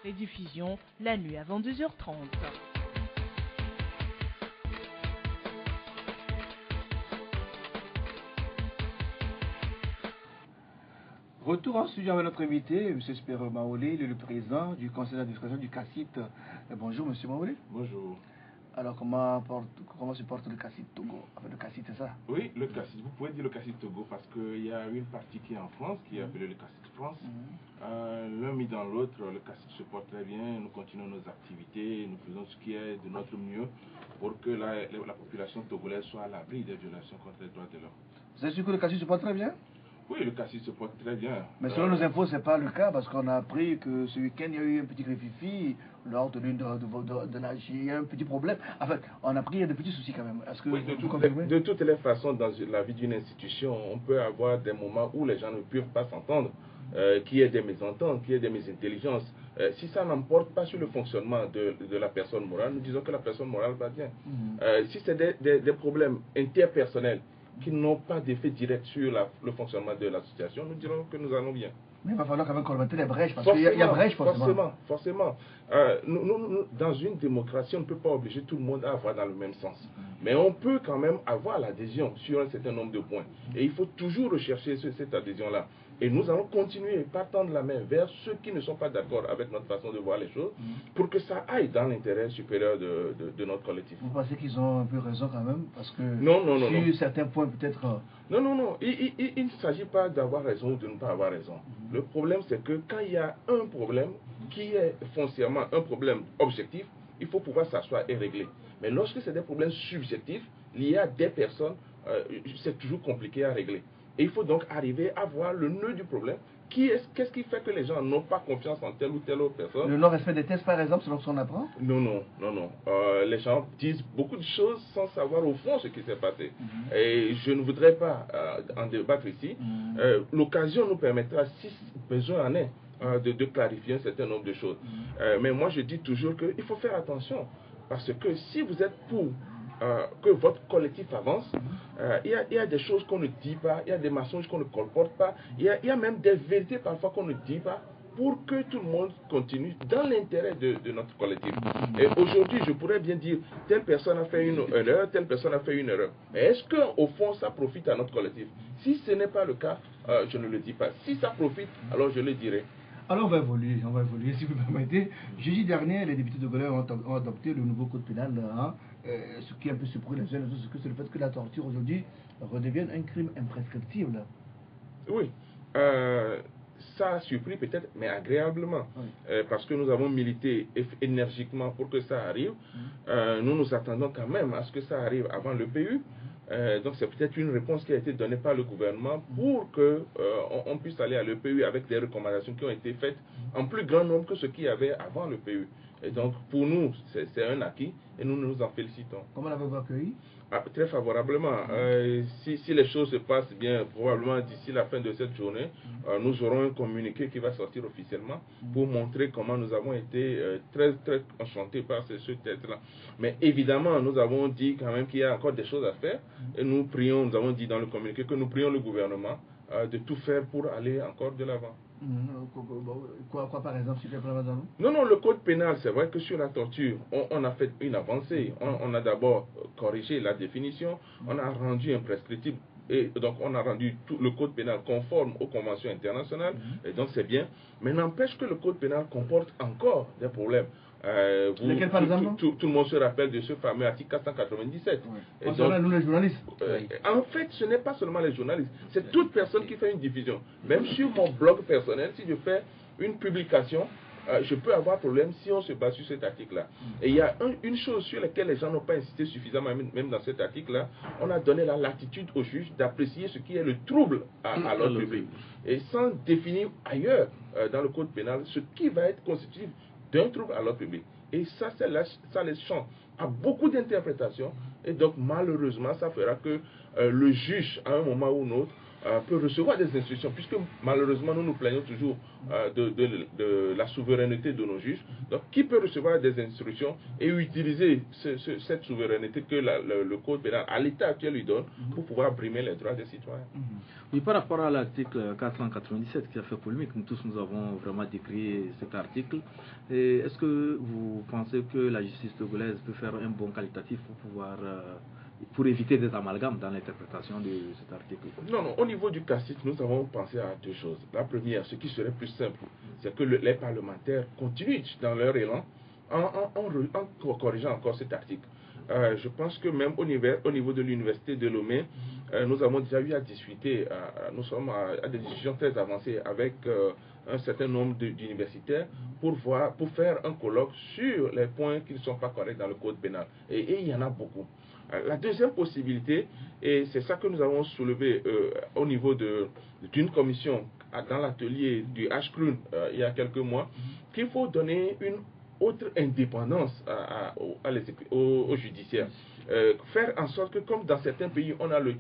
Rediffusion la nuit avant 2h30. Retour en studio avec notre invité, M. Spero Maoulé, le président du conseil d'administration du CACIT. Bonjour, M. Maoulé. Bonjour. Alors, comment se porte le CACIT Togo? Enfin, le CACIT, c'est ça? Oui, le CACIT. Vous pouvez dire le CACIT Togo parce qu'il y a une partie qui est en France, qui est appelée le CACIT France. L'un mis dans l'autre, le CACIT se porte très bien. Nous continuons nos activités, nous faisons ce qui est de notre mieux pour que la population togolaise soit à l'abri des violations contre les droits de l'homme. Vous êtes sûr que le CACIT se porte très bien? Oui, le CACIT se porte très bien. Mais selon nos infos, ce n'est pas le cas parce qu'on a appris que ce week-end, il y a eu un petit réfifi lors de l'une de la... Il y a un petit problème. En fait, on a appris qu'il y a de petits soucis quand même. Est-ce que oui, de toutes les façons, dans la vie d'une institution, on peut avoir des moments où les gens ne peuvent pas s'entendre, qu'il y ait des mésententes, qu'il y ait des mésintelligences. Si ça n'emporte pas sur le fonctionnement de la personne morale, nous disons que la personne morale va bien. Si c'est des problèmes interpersonnels, qui n'ont pas d'effet direct sur le fonctionnement de l'association, nous dirons que nous allons bien. Mais il va falloir quand même commenter les brèches, parce qu'il y a brèche forcément. Forcément. Nous, dans une démocratie, on ne peut pas obliger tout le monde à avoir dans le même sens. Mais on peut quand même avoir l'adhésion sur un certain nombre de points. Et il faut toujours rechercher cette adhésion-là. Et nous allons continuer par tendre la main vers ceux qui ne sont pas d'accord avec notre façon de voir les choses, pour que ça aille dans l'intérêt supérieur de notre collectif. Vous pensez qu'ils ont un peu raison quand même? Parce que sur certains points peut-être... Non. Il ne s'agit pas d'avoir raison ou de ne pas avoir raison. Le problème, c'est que quand il y a un problème qui est foncièrement un problème objectif, il faut pouvoir s'asseoir et régler. Mais lorsque c'est des problèmes subjectifs, liés à des personnes, c'est toujours compliqué à régler. Et il faut donc arriver à voir le nœud du problème. Qu'est-ce qui fait que les gens n'ont pas confiance en telle ou telle autre personne? Le non-respect des tests, par exemple, selon ce qu'on apprend? Non. Les gens disent beaucoup de choses sans savoir au fond ce qui s'est passé. Et je ne voudrais pas en débattre ici. L'occasion nous permettra, si besoin en est, de clarifier un certain nombre de choses. Mais moi, je dis toujours qu'il faut faire attention. Parce que si vous êtes pour que votre collectif avance, il y a des choses qu'on ne dit pas, il y a des mensonges qu'on ne colporte pas, il y a même des vérités parfois qu'on ne dit pas, pour que tout le monde continue dans l'intérêt de notre collectif. Et aujourd'hui, je pourrais bien dire, telle personne a fait une erreur, telle personne a fait une erreur. Mais est-ce qu'au fond, ça profite à notre collectif? Si ce n'est pas le cas, je ne le dis pas. Si ça profite, alors je le dirai. Alors on va évoluer, si vous me permettez. Jeudi dernier, les députés togolais ont adopté le nouveau code pénal, ce qui est un peu surpris les jeunes, c'est le fait que la torture aujourd'hui redevienne un crime imprescriptible. Oui, ça a surpris peut-être, mais agréablement, parce que nous avons milité énergiquement pour que ça arrive. Nous nous attendons quand même à ce que ça arrive avant le PU. Donc c'est peut-être une réponse qui a été donnée par le gouvernement pour que on puisse aller à l'EPU avec des recommandations qui ont été faites en plus grand nombre que ce qu'il y avait avant le PU. Et donc pour nous, c'est un acquis et nous nous en félicitons. Comment l'avez-vous accueilli? Très favorablement. Si les choses se passent bien, probablement d'ici la fin de cette journée, nous aurons un communiqué qui va sortir officiellement pour montrer comment nous avons été très très enchantés par ce texte-là. Mais évidemment, nous avons dit quand même qu'il y a encore des choses à faire et nous avons dit dans le communiqué que nous prions le gouvernement de tout faire pour aller encore de l'avant. Quoi par exemple, s'il y a pas dans nous? Non, le code pénal, c'est vrai que sur la torture, on a fait une avancée. On a d'abord corrigé la définition, on a rendu imprescriptible, et donc on a rendu tout le code pénal conforme aux conventions internationales, et donc c'est bien. Mais n'empêche que le code pénal comporte encore des problèmes. Lesquels par exemple? Tout le monde se rappelle de ce fameux article 497. Et donc, nous les journalistes. En fait, ce n'est pas seulement les journalistes, c'est toute personne qui fait une diffusion. Même sur mon blog personnel, si je fais une publication, je peux avoir problème si on se base sur cet article-là. Et il y a une chose sur laquelle les gens n'ont pas insisté suffisamment, même dans cet article-là, on a donné la latitude au juge d'apprécier ce qui est le trouble à l'ordre public. Et sans définir ailleurs dans le code pénal ce qui va être constitutif d'un trouble à l'ordre public. Et ça laisse champ à beaucoup d'interprétations. Et donc, malheureusement, ça fera que le juge, à un moment ou un autre, peut recevoir des instructions, puisque malheureusement, nous nous plaignons toujours de la souveraineté de nos juges. Donc, qui peut recevoir des instructions et utiliser cette souveraineté que le code pénal, à l'état actuel, lui donne pour pouvoir brimer les droits des citoyens? Oui, par rapport à l'article 497 qui a fait polémique, nous tous nous avons vraiment décrié cet article. Est-ce que vous pensez que la justice togolaise peut faire un bon qualitatif pour éviter des amalgames dans l'interprétation de cet article? Non, au niveau du CACIT, nous avons pensé à deux choses. La première, ce qui serait plus simple, c'est que les parlementaires continuent dans leur élan en corrigeant encore cet article. Je pense que même au niveau de l'université de Lomé, nous avons déjà eu à discuter, nous sommes à des discussions très avancées avec un certain nombre d'universitaires pour faire un colloque sur les points qui ne sont pas corrects dans le code pénal. Et il y en a beaucoup. La deuxième possibilité, et c'est ça que nous avons soulevé au niveau d'une commission dans l'atelier du HCRUN il y a quelques mois, qu'il faut donner une autre indépendance au judiciaire. Faire en sorte que, comme dans certains pays, on a le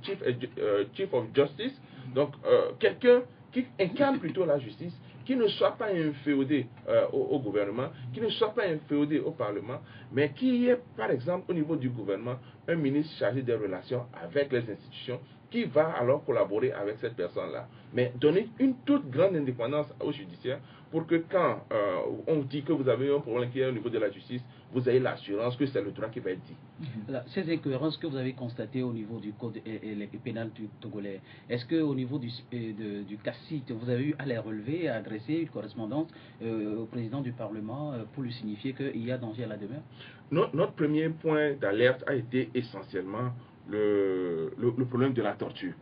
Chief of Justice, donc quelqu'un qui incarne plutôt la justice, qui ne soit pas inféodé au gouvernement, qui ne soit pas inféodé au Parlement, mais qui est, par exemple, au niveau du gouvernement, un ministre chargé des relations avec les institutions, qui va alors collaborer avec cette personne-là. Mais donner une toute grande indépendance au judiciaire pour que quand on dit que vous avez un problème qui est au niveau de la justice, vous ayez l'assurance que c'est le droit qui va être dit. Ces incohérences que vous avez constatées au niveau du code pénal togolais, est-ce qu'au niveau du CACIT, vous avez eu à les relever, à adresser une correspondance au président du Parlement pour lui signifier qu'il y a danger à la demeure? Notre premier point d'alerte a été essentiellement le problème de la torture.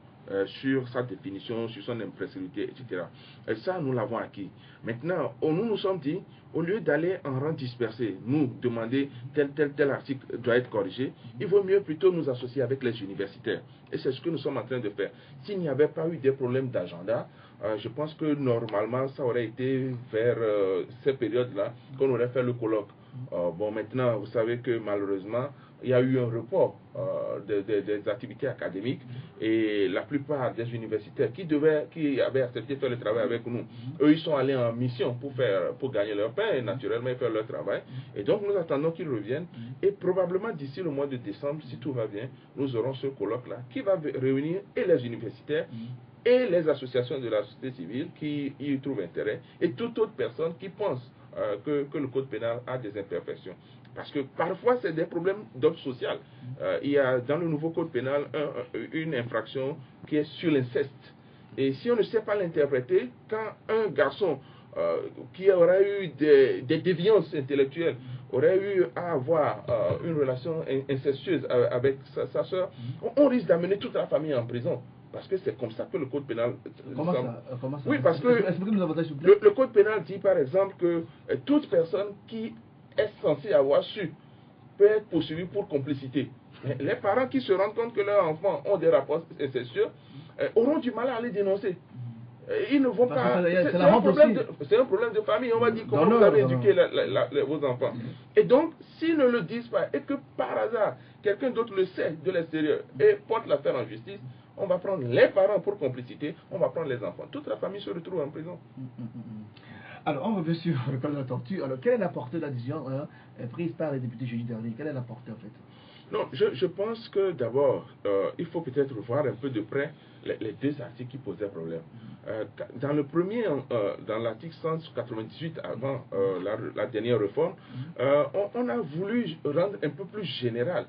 Sur sa définition, sur son imprescriptibilité, etc. Et ça, nous l'avons acquis. Maintenant, nous nous sommes dit, au lieu d'aller en rang dispersé, nous demander tel article doit être corrigé, il vaut mieux plutôt nous associer avec les universitaires. Et c'est ce que nous sommes en train de faire. S'il n'y avait pas eu des problèmes d'agenda, je pense que normalement, ça aurait été vers ces périodes-là qu'on aurait fait le colloque. Bon, maintenant, vous savez que malheureusement, il y a eu un report des activités académiques et la plupart des universitaires qui avaient accepté de faire le travail avec nous, eux, ils sont allés en mission pour gagner leur pain et naturellement faire leur travail. Et donc, nous attendons qu'ils reviennent et probablement d'ici le mois de décembre, si tout va bien, nous aurons ce colloque-là qui va réunir et les universitaires et les associations de la société civile qui y trouvent intérêt, et toute autre personne qui pense que le code pénal a des imperfections. Parce que parfois, c'est des problèmes d'ordre social. Il y a dans le nouveau code pénal une infraction qui est sur l'inceste. Et si on ne sait pas l'interpréter, quand un garçon qui aurait eu des déviances intellectuelles aurait eu à avoir une relation incestueuse avec sa soeur, on risque d'amener toute la famille en prison. Parce que c'est comme ça que le code pénal... Comment ça? Oui, parce que le code pénal dit par exemple que toute personne qui est censée avoir su peut être poursuivie pour complicité. Mais les parents qui se rendent compte que leurs enfants ont des rapports incestueux auront du mal à les dénoncer. Ils ne vont pas... C'est un problème de famille. On va dire comment vous avez éduqué vos enfants. Et donc, s'ils ne le disent pas et que par hasard, quelqu'un d'autre le sait de l'extérieur et porte l'affaire en justice, on va prendre les parents pour complicité, on va prendre les enfants. Toute la famille se retrouve en prison. Alors, on revient sur le cas de la torture. Alors, quelle est la portée de la décision prise par les députés jeudi dernier? Quelle est la portée en fait? Non, je pense que d'abord, il faut peut-être voir un peu de près les deux articles qui posaient problème. Dans le premier, dans l'article 198, avant la dernière réforme, on a voulu rendre un peu plus général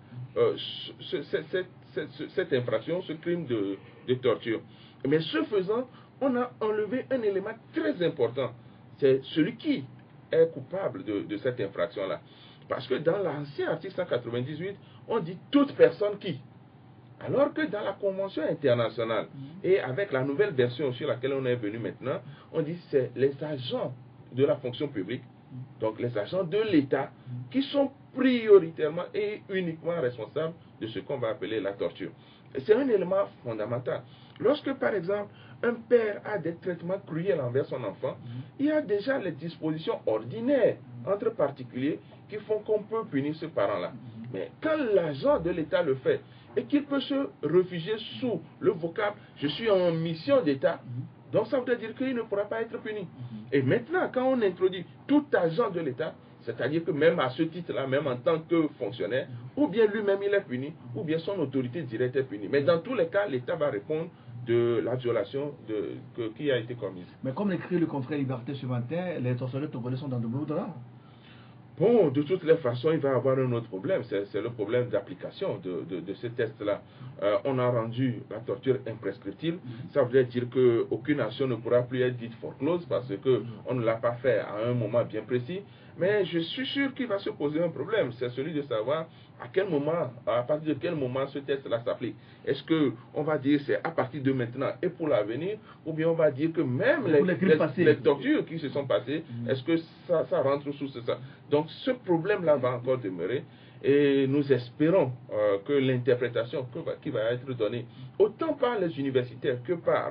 cette infraction, ce crime de torture. Mais ce faisant, on a enlevé un élément très important. C'est celui qui est coupable de cette infraction-là. Parce que dans l'ancien article 198, on dit toute personne qui. Alors que dans la Convention internationale, et avec la nouvelle version sur laquelle on est venu maintenant, on dit c'est les agents de la fonction publique, donc les agents de l'État, qui sont prioritairement et uniquement responsables de ce qu'on va appeler la torture. C'est un élément fondamental. Lorsque, par exemple, un père a des traitements cruels envers son enfant, il y a déjà les dispositions ordinaires entre particuliers qui font qu'on peut punir ce parent-là. Mais quand l'agent de l'État le fait et qu'il peut se réfugier sous le vocable « je suis en mission d'État », donc ça veut dire qu'il ne pourra pas être puni. Et maintenant, quand on introduit tout agent de l'État, c'est-à-dire que même à ce titre-là, même en tant que fonctionnaire, ou bien lui-même il est puni, ou bien son autorité directe est punie. Mais dans tous les cas, l'État va répondre de la violation qui a été commise. Mais comme l'écrit le confrère Liberté ce matin, les tortionnaires togolais sont dans de beaux draps. Bon, de toutes les façons, il va y avoir un autre problème. C'est le problème d'application de ce test-là. On a rendu la torture imprescriptible. Ça veut dire qu'aucune action ne pourra plus être dite foreclose parce qu'on ne l'a pas fait à un moment bien précis. Mais je suis sûr qu'il va se poser un problème. C'est celui de savoir à quel moment, à partir de quel moment ce test-là s'applique. Est-ce qu'on va dire c'est à partir de maintenant et pour l'avenir, ou bien on va dire que même les tortures qui se sont passées, est-ce que ça rentre sous ça? Donc ce problème-là va encore demeurer. Et nous espérons que l'interprétation qui va être donnée, autant par les universitaires que par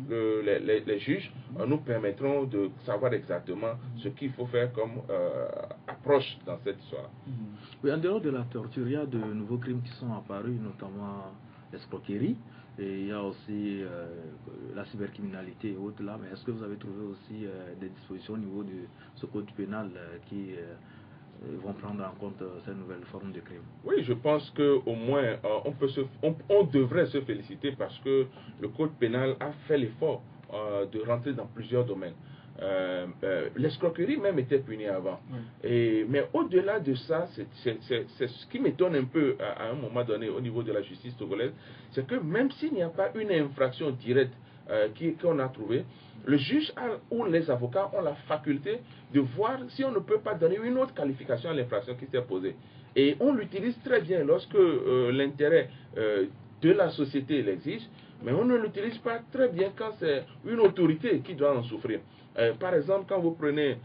les juges, nous permettront de savoir exactement ce qu'il faut faire comme approche dans cette histoire. Oui, en dehors de la torture, il y a de nouveaux crimes qui sont apparus, notamment l'escroquerie, et il y a aussi la cybercriminalité et autres là. Mais est-ce que vous avez trouvé aussi des dispositions au niveau de ce code pénal qui vont prendre en compte ces nouvelles formes de crime? Oui, je pense qu'au moins on devrait se féliciter parce que le code pénal a fait l'effort de rentrer dans plusieurs domaines. L'escroquerie même était punie avant. Mais au-delà de ça, c'est ce qui m'étonne un peu à un moment donné au niveau de la justice togolaise, c'est que même s'il n'y a pas une infraction directe qu'on a trouvée, le juge ou les avocats ont la faculté de voir si on ne peut pas donner une autre qualification à l'infraction qui s'est posée. Et on l'utilise très bien lorsque l'intérêt de la société l'exige, mais on ne l'utilise pas très bien quand c'est une autorité qui doit en souffrir. Par exemple, quand vous prenez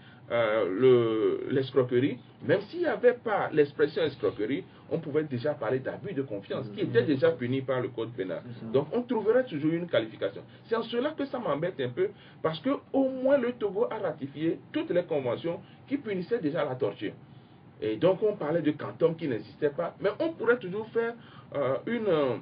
l'escroquerie, même s'il n'y avait pas l'expression escroquerie, on pouvait déjà parler d'abus de confiance, qui était déjà puni par le code pénal. Donc on trouverait toujours une qualification. C'est en cela que ça m'embête un peu, parce qu'au moins le Togo a ratifié toutes les conventions qui punissaient déjà la torture. Et donc on parlait de quantum qui n'existait pas, mais on pourrait toujours faire une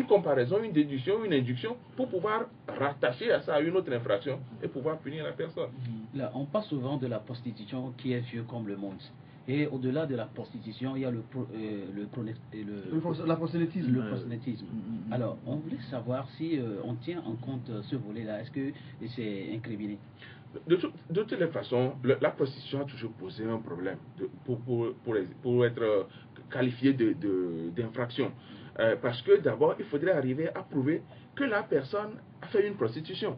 comparaison, une déduction, une induction pour pouvoir rattacher à ça une autre infraction et pouvoir punir la personne. Là, on parle souvent de la prostitution qui est vieux comme le monde. Et au-delà de la prostitution, il y a la prosélytisme. le prosélytisme. Alors, on voulait savoir si on tient en compte ce volet-là. Est-ce que c'est incriminé? De toutes les façons, la prostitution a toujours posé un problème pour être qualifié d'infraction. Parce que d'abord, il faudrait arriver à prouver que la personne a fait une prostitution.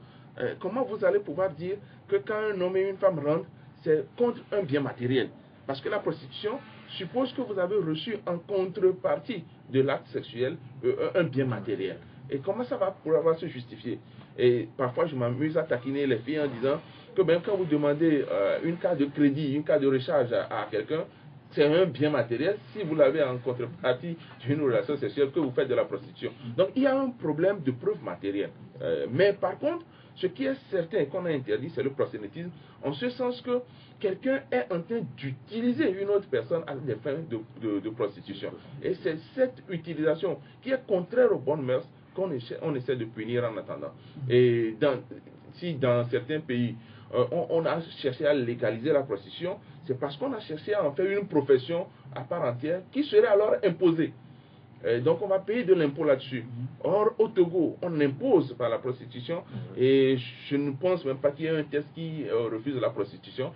Comment vous allez pouvoir dire que quand un homme et une femme rentrent, c'est contre un bien matériel? Parce que la prostitution suppose que vous avez reçu en contrepartie de l'acte sexuel un bien matériel. Et comment ça va pouvoir se justifier? Et parfois, je m'amuse à taquiner les filles en disant que même quand vous demandez une carte de crédit, une carte de recharge à quelqu'un, c'est un bien matériel si vous l'avez en contrepartie d'une relation sexuelle que vous faites de la prostitution. Donc, il y a un problème de preuve matérielle. Mais par contre, ce qui est certain qu'on a interdit, c'est le prosélytisme, en ce sens que quelqu'un est en train d'utiliser une autre personne à des fins de prostitution. Et c'est cette utilisation qui est contraire aux bonnes mœurs qu'on essaie de punir en attendant. Et si dans certains pays, on a cherché à légaliser la prostitution, c'est parce qu'on a cherché à en faire une profession à part entière qui serait alors imposée. Donc on va payer de l'impôt là-dessus. Or, au Togo, on impose par la prostitution et je ne pense même pas qu'il y ait un test qui refuse la prostitution.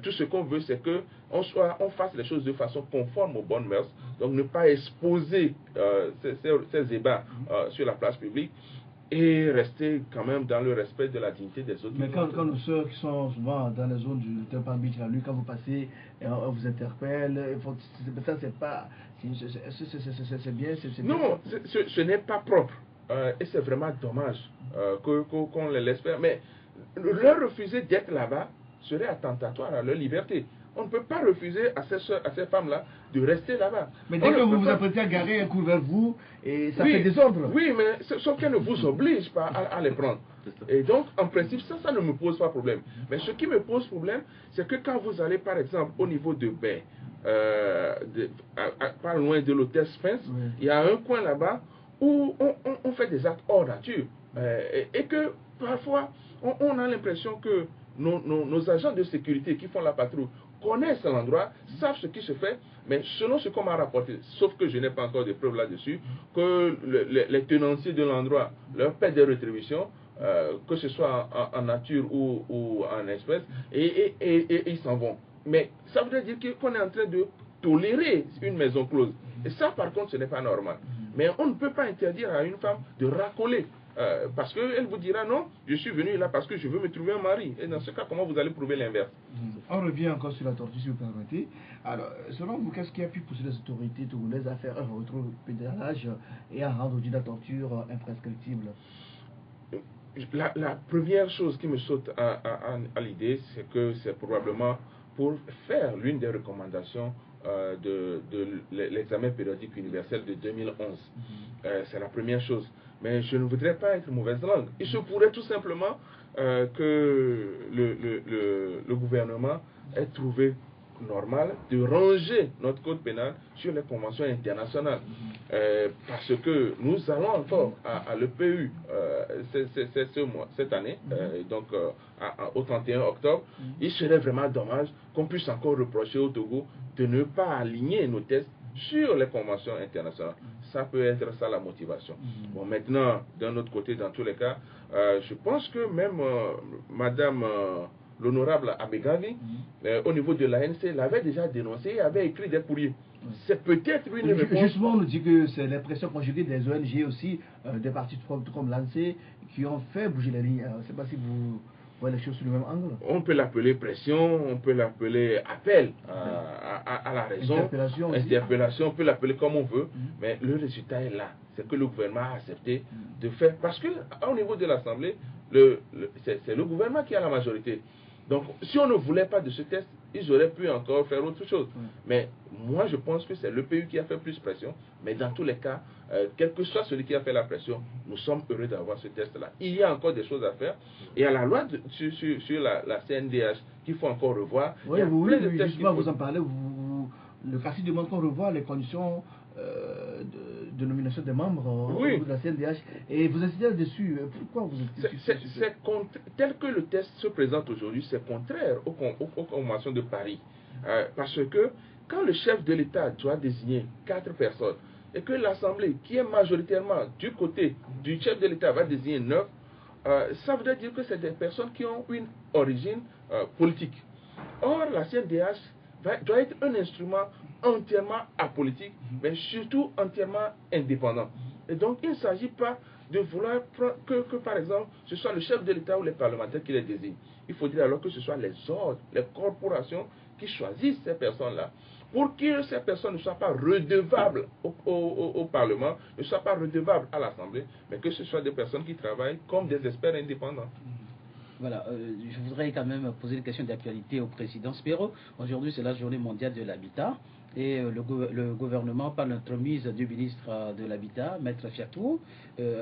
Tout ce qu'on veut, c'est qu'on fasse les choses de façon conforme aux bonnes mœurs. Donc ne pas exposer ces ébats sur la place publique et rester quand même dans le respect de la dignité des autres. Mais quand nos soeurs qui sont souvent dans les zones du Temple Beach la nuit, quand vous passez, on vous interpelle, ça c'est pas... C'est bien, non, ce n'est pas propre. Et c'est vraiment dommage qu'on les laisse faire. Mais leur refuser d'être là-bas serait attentatoire à leur liberté. On ne peut pas refuser à ces femmes-là de rester là-bas. Mais dès que vous vous apprêtez à garer un coup vers vous, et ça fait désordre. Oui, mais sauf qu'elle ne vous oblige pas à les prendre. Et donc, en principe, ça ne me pose pas problème. Mais ce qui me pose problème, c'est que quand vous allez, par exemple, au niveau de baie, pas loin de l'hôtel Spence, il y a un coin là-bas où on fait des actes hors nature. Et que parfois, on a l'impression que nos agents de sécurité qui font la patrouille connaissent l'endroit, savent ce qui se fait, mais selon ce qu'on m'a rapporté, sauf que je n'ai pas encore de preuves là-dessus, que les tenanciers de l'endroit leur paient des rétributions, que ce soit en nature ou en espèces, et ils s'en vont. Mais ça voudrait dire qu'on est en train de tolérer une maison close. Et ça, par contre, ce n'est pas normal. Mais on ne peut pas interdire à une femme de racoler. Parce qu'elle vous dira non, je suis venu là parce que je veux me trouver un mari. Et dans ce cas, comment vous allez prouver l'inverse? On revient encore sur la torture, si vous permettez. Alors, selon vous, qu'est-ce qui a pu pousser les autorités togolaises à faire un rétropédalage et à rendre la torture imprescriptible? La première chose qui me saute à l'idée, c'est que c'est probablement pour faire l'une des recommandations de l'examen périodique universel de 2011. C'est la première chose. Mais je ne voudrais pas être mauvaise langue. Il se pourrait tout simplement que le gouvernement ait trouvé normal de ranger notre code pénal sur les conventions internationales. Parce que nous allons encore à l'EPU cette année, donc au 31 octobre. Il serait vraiment dommage qu'on puisse encore reprocher au Togo de ne pas aligner nos tests sur les conventions internationales. Ça peut être ça la motivation. Bon, maintenant, d'un autre côté, dans tous les cas, je pense que même Madame l'honorable Abegavi, au niveau de l'ANC, l'avait déjà dénoncé et avait écrit des courriers. C'est peut-être une réponse. Justement, on nous dit que c'est l'impression conjuguée des ONG aussi, des partis comme l'ANC, qui ont fait bouger la ligne. Je ne sais pas si vous voyez les choses sous le même angle. On peut l'appeler pression, on peut l'appeler appel à la raison, interpellation, on peut l'appeler comme on veut, mais le résultat est là. C'est que le gouvernement a accepté de faire. Parce qu'au niveau de l'Assemblée, c'est le gouvernement qui a la majorité. Donc, si on ne voulait pas de ce test, ils auraient pu encore faire autre chose. Mais moi, je pense que c'est le pays qui a fait plus pression. Mais dans tous les cas, quel que soit celui qui a fait la pression, nous sommes heureux d'avoir ce test-là. Il y a encore des choses à faire. Et à la loi sur la CNDH qu'il faut encore revoir. Oui, justement, vous en parlez. Le CACI demande qu'on revoie les conditions de nomination des membres de la CNDH. Et vous insistez là-dessus. Pourquoi vous insistez dessus? Tel que le test se présente aujourd'hui, c'est contraire aux conventions de Paris. Parce que quand le chef de l'État doit désigner 4 personnes et que l'Assemblée, qui est majoritairement du côté du chef de l'État, va désigner 9, ça voudrait dire que c'est des personnes qui ont une origine politique. Or, la CNDH doit être un instrument entièrement apolitique, mais surtout entièrement indépendant. Et donc, il ne s'agit pas de vouloir que, par exemple, ce soit le chef de l'État ou les parlementaires qui les désignent. Il faut dire alors que ce soit les ordres, les corporations qui choisissent ces personnes-là. Pour que ces personnes ne soient pas redevables au Parlement, ne soient pas redevables à l'Assemblée, mais que ce soit des personnes qui travaillent comme des experts indépendants. Voilà, je voudrais quand même poser une question d'actualité au président Spero. Aujourd'hui, c'est la journée mondiale de l'habitat. Et le gouvernement, par l'entremise du ministre de l'Habitat, Maître Fiatou,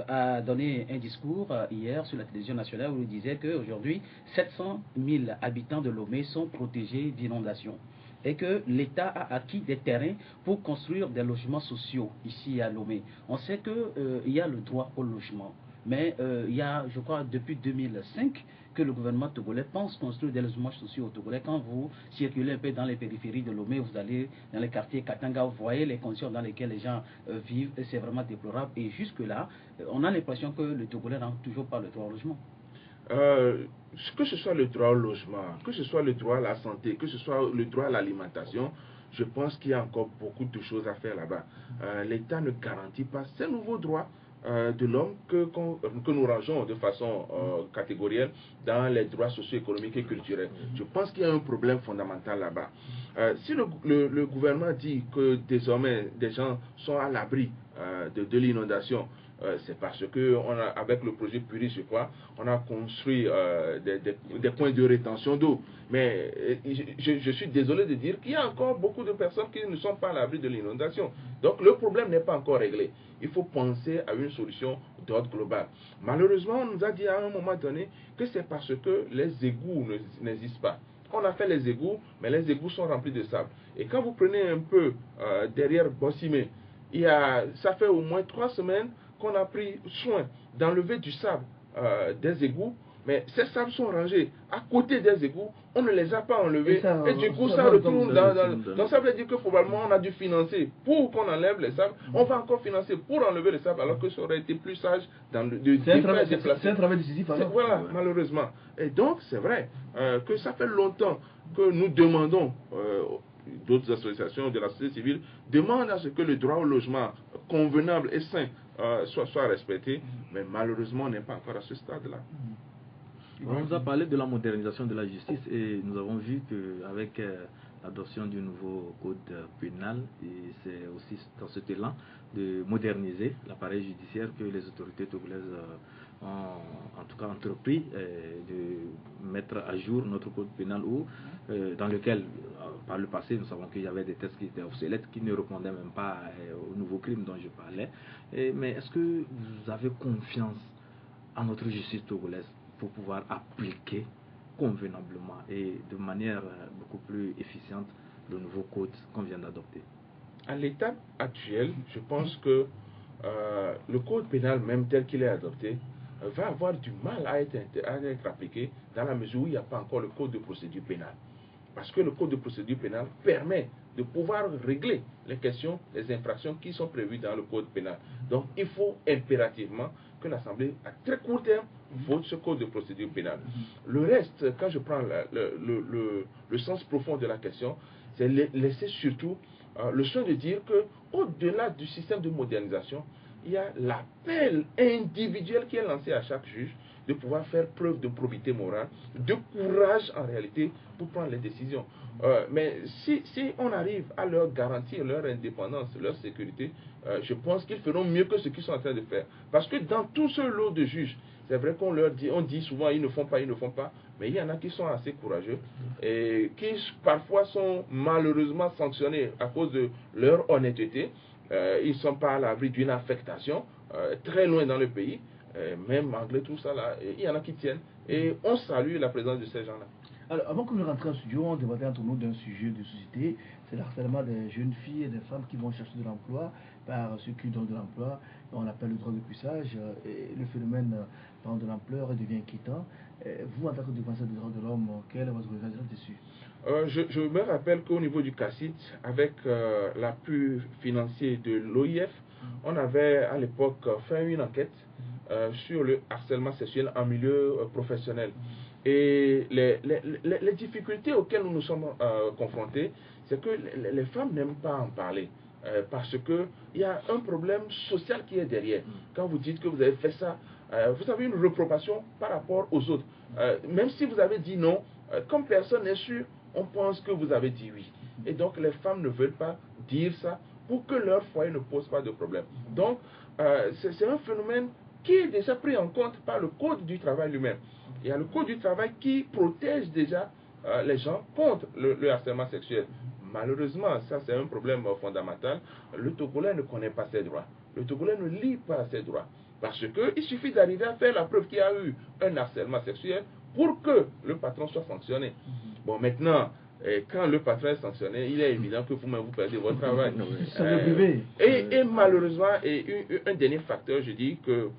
a donné un discours hier sur la télévision nationale où il disait qu'aujourd'hui, 700 000 habitants de Lomé sont protégés d'inondations et que l'État a acquis des terrains pour construire des logements sociaux ici à Lomé. On sait qu'il y a le droit au logement, mais il y a, je crois, depuis 2005, que le gouvernement togolais pense construire des logements sociaux au Togolais. Quand vous circulez un peu dans les périphéries de Lomé, vous allez dans les quartiers Katanga, vous voyez les conditions dans lesquelles les gens vivent, et c'est vraiment déplorable. Et jusque-là, on a l'impression que le Togolais n'a toujours pas le droit au logement. Que ce soit le droit au logement, que ce soit le droit à la santé, que ce soit le droit à l'alimentation, je pense qu'il y a encore beaucoup de choses à faire là-bas. L'État ne garantit pas ces nouveaux droits de l'homme que nous rangeons de façon catégorielle dans les droits socio-économiques et culturels. Je pense qu'il y a un problème fondamental là-bas. Si le gouvernement dit que désormais des gens sont à l'abri de l'inondation, c'est parce que avec le projet Puris, je crois, on a construit des points de rétention d'eau. Mais je suis désolé de dire qu'il y a encore beaucoup de personnes qui ne sont pas à l'abri de l'inondation. Donc le problème n'est pas encore réglé. Il faut penser à une solution d'ordre global. Malheureusement, on nous a dit à un moment donné que c'est parce que les égouts n'existent pas. On a fait les égouts, mais les égouts sont remplis de sable. Et quand vous prenez un peu derrière Bossimé, ça fait au moins 3 semaines qu'on a pris soin d'enlever du sable des égouts, mais ces sables sont rangés à côté des égouts, on ne les a pas enlevés, et du coup ça retourne donc ça veut dire que probablement on a dû financer pour qu'on enlève les sables, on va encore financer pour enlever les sables, alors que ça aurait été plus sage c'est un travail décisif alors. Voilà, malheureusement. Et donc c'est vrai que ça fait longtemps que nous demandons d'autres associations de la société civile demandent à ce que le droit au logement convenable et sain soit respecté, mais malheureusement on n'est pas encore à ce stade-là. On vous a parlé de la modernisation de la justice et nous avons vu qu'avec l'adoption du nouveau code pénal, et c'est aussi dans cet élan de moderniser l'appareil judiciaire que les autorités togolaises ont en tout cas entrepris de mettre à jour notre code pénal dans lequel par le passé nous savons qu'il y avait des textes qui étaient obsolètes, qui ne répondaient même pas aux nouveaux crimes dont je parlais. Mais est-ce que vous avez confiance en notre justice togolaise pour pouvoir appliquer convenablement et de manière beaucoup plus efficiente le nouveau code qu'on vient d'adopter? À l'étape actuelle, je pense que le code pénal, même tel qu'il est adopté, va avoir du mal à être appliqué dans la mesure où il n'y a pas encore le code de procédure pénale. Parce que le code de procédure pénale permet de pouvoir régler les questions, les infractions qui sont prévues dans le code pénal. Donc il faut impérativement que l'Assemblée, à très court terme, vote ce code de procédure pénale. Le reste, quand je prends le sens profond de la question, c'est laisser surtout le soin de dire qu'au-delà du système de modernisation, il y a l'appel individuel qui est lancé à chaque juge de pouvoir faire preuve de probité morale, de courage en réalité pour prendre les décisions. Mais si on arrive à leur garantir leur indépendance, leur sécurité, je pense qu'ils feront mieux que ce qu'ils sont en train de faire. Parce que dans tout ce lot de juges, c'est vrai qu'on leur dit, on dit souvent ils ne font pas, mais il y en a qui sont assez courageux et qui parfois sont malheureusement sanctionnés à cause de leur honnêteté. Ils ne sont pas à l'abri d'une affectation très loin dans le pays. Même anglais, tout ça là, il y en a qui tiennent. Et on salue la présence de ces gens-là. Alors, avant que nous rentrions en studio, on débattait entre nous d'un sujet de société, c'est l'harcèlement des jeunes filles et des femmes qui vont chercher de l'emploi par ceux qui donnent de l'emploi. On appelle le droit de puissage. Et le phénomène prend de l'ampleur et devient inquiétant. Vous, en tant que défenseur des droits de l'homme, quel est votre regard là-dessus? Je me rappelle qu'au niveau du CACIT, avec l'appui financier de l'OIF, on avait à l'époque fait une enquête sur le harcèlement sexuel en milieu professionnel. Et les difficultés auxquelles nous nous sommes confrontés, c'est que les femmes n'aiment pas en parler. Parce qu'il y a un problème social qui est derrière. Quand vous dites que vous avez fait ça, vous avez une réprobation par rapport aux autres. Même si vous avez dit non, comme personne n'est sûr, on pense que vous avez dit oui. Et donc les femmes ne veulent pas dire ça pour que leur foyer ne pose pas de problème. Donc c'est un phénomène qui est déjà pris en compte par le Code du travail lui-même. Il y a le Code du travail qui protège déjà les gens contre le harcèlement sexuel. Malheureusement, ça c'est un problème fondamental. Le Togolais ne connaît pas ses droits. Le Togolais ne lit pas ses droits. Parce qu'il suffit d'arriver à faire la preuve qu'il y a eu un harcèlement sexuel pour que le patron soit sanctionné. Bon, maintenant, quand le patron est sanctionné, il est évident que vous-même vous perdez votre travail. Et malheureusement, un dernier facteur, je dis que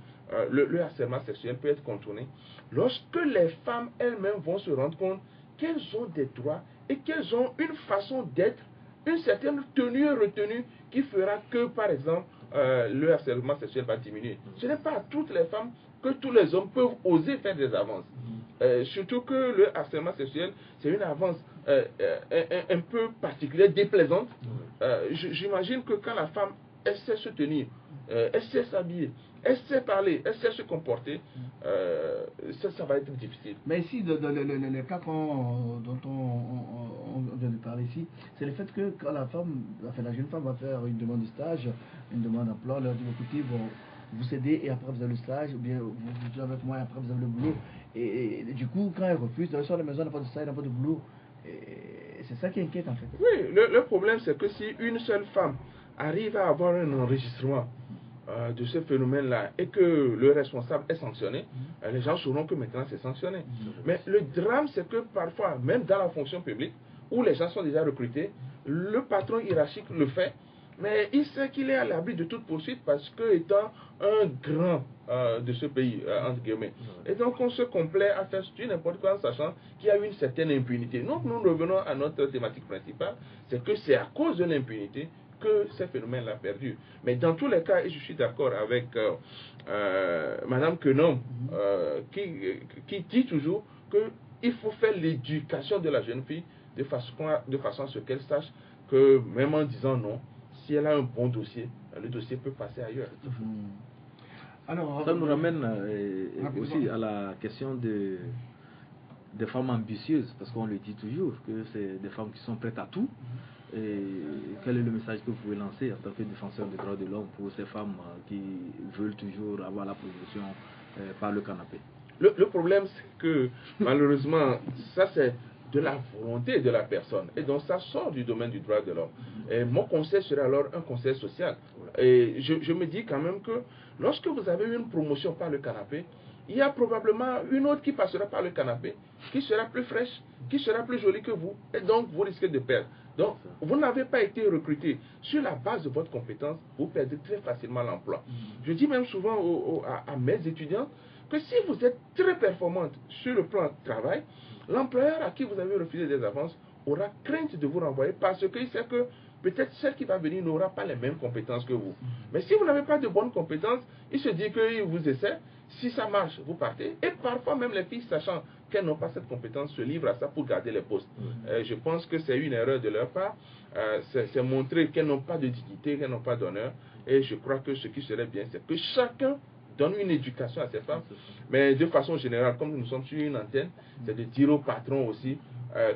le harcèlement sexuel peut être contourné lorsque les femmes elles-mêmes vont se rendre compte qu'elles ont des droits et qu'elles ont une façon d'être, une certaine tenue et retenue qui fera que, par exemple, le harcèlement sexuel va diminuer. Ce n'est pas à toutes les femmes que tous les hommes peuvent oser faire des avances. Surtout que le harcèlement sexuel, c'est une avance un peu particulière, déplaisante. J'imagine que quand la femme, elle sait se tenir, elle sait s'habiller, elle sait parler, elle sait se comporter, ça va être difficile. Mais ici, dans le cas dont on vient de parler ici, c'est le fait que quand la jeune femme va faire une demande de stage, une demande d'emploi, on leur dit écoutez, bon, vous cédez et après vous avez le stage, ou bien vous êtes avec moi et après vous avez le boulot. Et du coup, quand elle refuse, elle sort de la maison, elle n'a pas de stage, elle n'a pas de boulot. C'est ça qui inquiète en fait. Oui, le problème c'est que si une seule femme arrive à avoir un enregistrement de ce phénomène-là et que le responsable est sanctionné, les gens sauront que maintenant c'est sanctionné. Mais le drame c'est que parfois, même dans la fonction publique, où les gens sont déjà recrutés, le patron hiérarchique le fait, mais il sait qu'il est à l'abri de toute poursuite parce que étant un grand de ce pays, entre guillemets. Et donc on se complaît à faire du n'importe quoi en sachant qu'il y a une certaine impunité. Donc nous revenons à notre thématique principale, c'est que c'est à cause de l'impunité que ces phénomènes-là perdurent. Mais dans tous les cas, et je suis d'accord avec Madame Quenom, qui dit toujours qu'il faut faire l'éducation de la jeune fille de façon à ce qu'elle sache que même en disant non, si elle a un bon dossier, le dossier peut passer ailleurs. Alors, ça nous ramène aussi à la question des femmes ambitieuses, parce qu'on le dit toujours, que c'est des femmes qui sont prêtes à tout. Et quel est le message que vous pouvez lancer en tant que défenseur des droits de l'homme pour ces femmes qui veulent toujours avoir la promotion par le canapé? Le problème, c'est que malheureusement, ça c'est de la volonté de la personne. Et donc ça sort du domaine du droit de l'homme. Et mon conseil serait alors un conseil social. Et je me dis quand même que lorsque vous avez une promotion par le canapé, il y a probablement une autre qui passera par le canapé, qui sera plus fraîche, qui sera plus jolie que vous. Et donc vous risquez de perdre. Donc vous n'avez pas été recruté sur la base de votre compétence, vous perdez très facilement l'emploi. Je dis même souvent à mes étudiants que si vous êtes très performante sur le plan de travail, l'employeur à qui vous avez refusé des avances aura crainte de vous renvoyer parce qu'il sait que peut-être celle qui va venir n'aura pas les mêmes compétences que vous. Mais si vous n'avez pas de bonnes compétences, il se dit qu'il vous essaie. Si ça marche, vous partez. Et parfois même les filles, sachant qu'elles n'ont pas cette compétence, se livrent à ça pour garder les postes. Je pense que c'est une erreur de leur part. C'est montrer qu'elles n'ont pas de dignité, qu'elles n'ont pas d'honneur. Et je crois que ce qui serait bien, c'est que chacun donne une éducation à ces femmes. Mais de façon générale, comme nous sommes sur une antenne, c'est de dire au patron aussi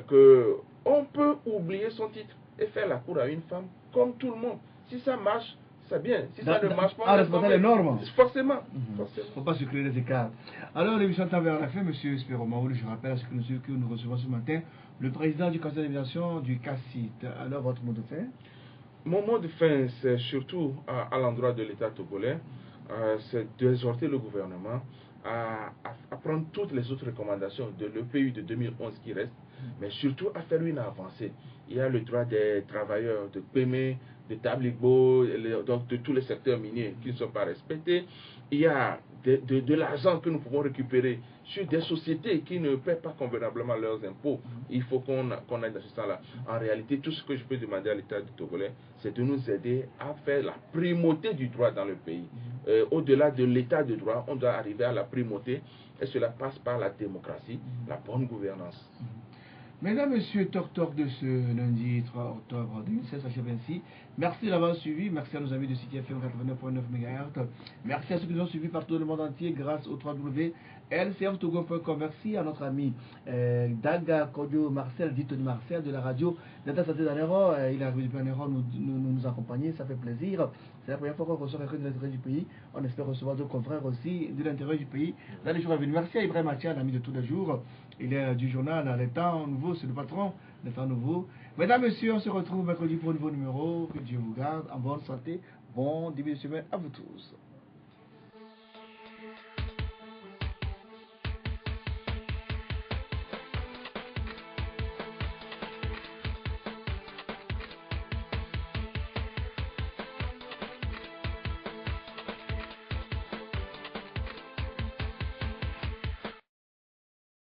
qu'on peut oublier son titre et faire la cour à une femme comme tout le monde. Si ça marche, c'est bien. Si ça ne marche pas, respecter les normes. Forcément. Il ne faut pas se créer des écarts. Alors, l'émission tend vers la fin, M. Spero Maoulou. Je rappelle à ce que nous recevons ce matin le président du conseil d'administration du CACIT. Alors, votre mot de fin? Mon mot de fin, c'est surtout à l'endroit de l'État togolais, c'est d'exhorter le gouvernement à prendre toutes les autres recommandations de l'EPU de 2011 qui restent, mais surtout à faire une avancée. Il y a le droit des travailleurs de Pémé, de Tabligbo, donc de tous les secteurs miniers qui ne sont pas respectés. Il y a de l'argent que nous pouvons récupérer sur des sociétés qui ne paient pas convenablement leurs impôts. Il faut qu'on ait dans ce sens-là. En réalité, tout ce que je peux demander à l'État du Togolais, c'est de nous aider à faire la primauté du droit dans le pays. Au-delà de l'État de droit, on doit arriver à la primauté et cela passe par la démocratie, la bonne gouvernance. Mesdames, Messieurs, Talk de ce lundi 3 octobre 2016, s'achève ainsi. Merci d'avoir suivi. Merci à nos amis de CityFM 89.9 MHz. Merci à ceux qui nous ont suivis partout dans le monde entier grâce au www.lcftogo.com. Merci à notre ami Daga Kodio Marcel, dit Tony Marcel de la radio Data Santé d'Anero. Il est arrivé depuis Anero nous accompagner. Ça fait plaisir. C'est la première fois qu'on reçoit quelqu'un de l'intérieur du pays. On espère recevoir d'autres confrères aussi de l'intérieur du pays dans les jours à venir. Merci à Ibrahim Atia, l'ami de tous les jours. Il est du journal Les Temps Nouveaux, c'est le patron des Temps Nouveaux. Mesdames, Messieurs, on se retrouve mercredi pour un nouveau numéro. Que Dieu vous garde en bonne santé. Bon début de semaine à vous tous.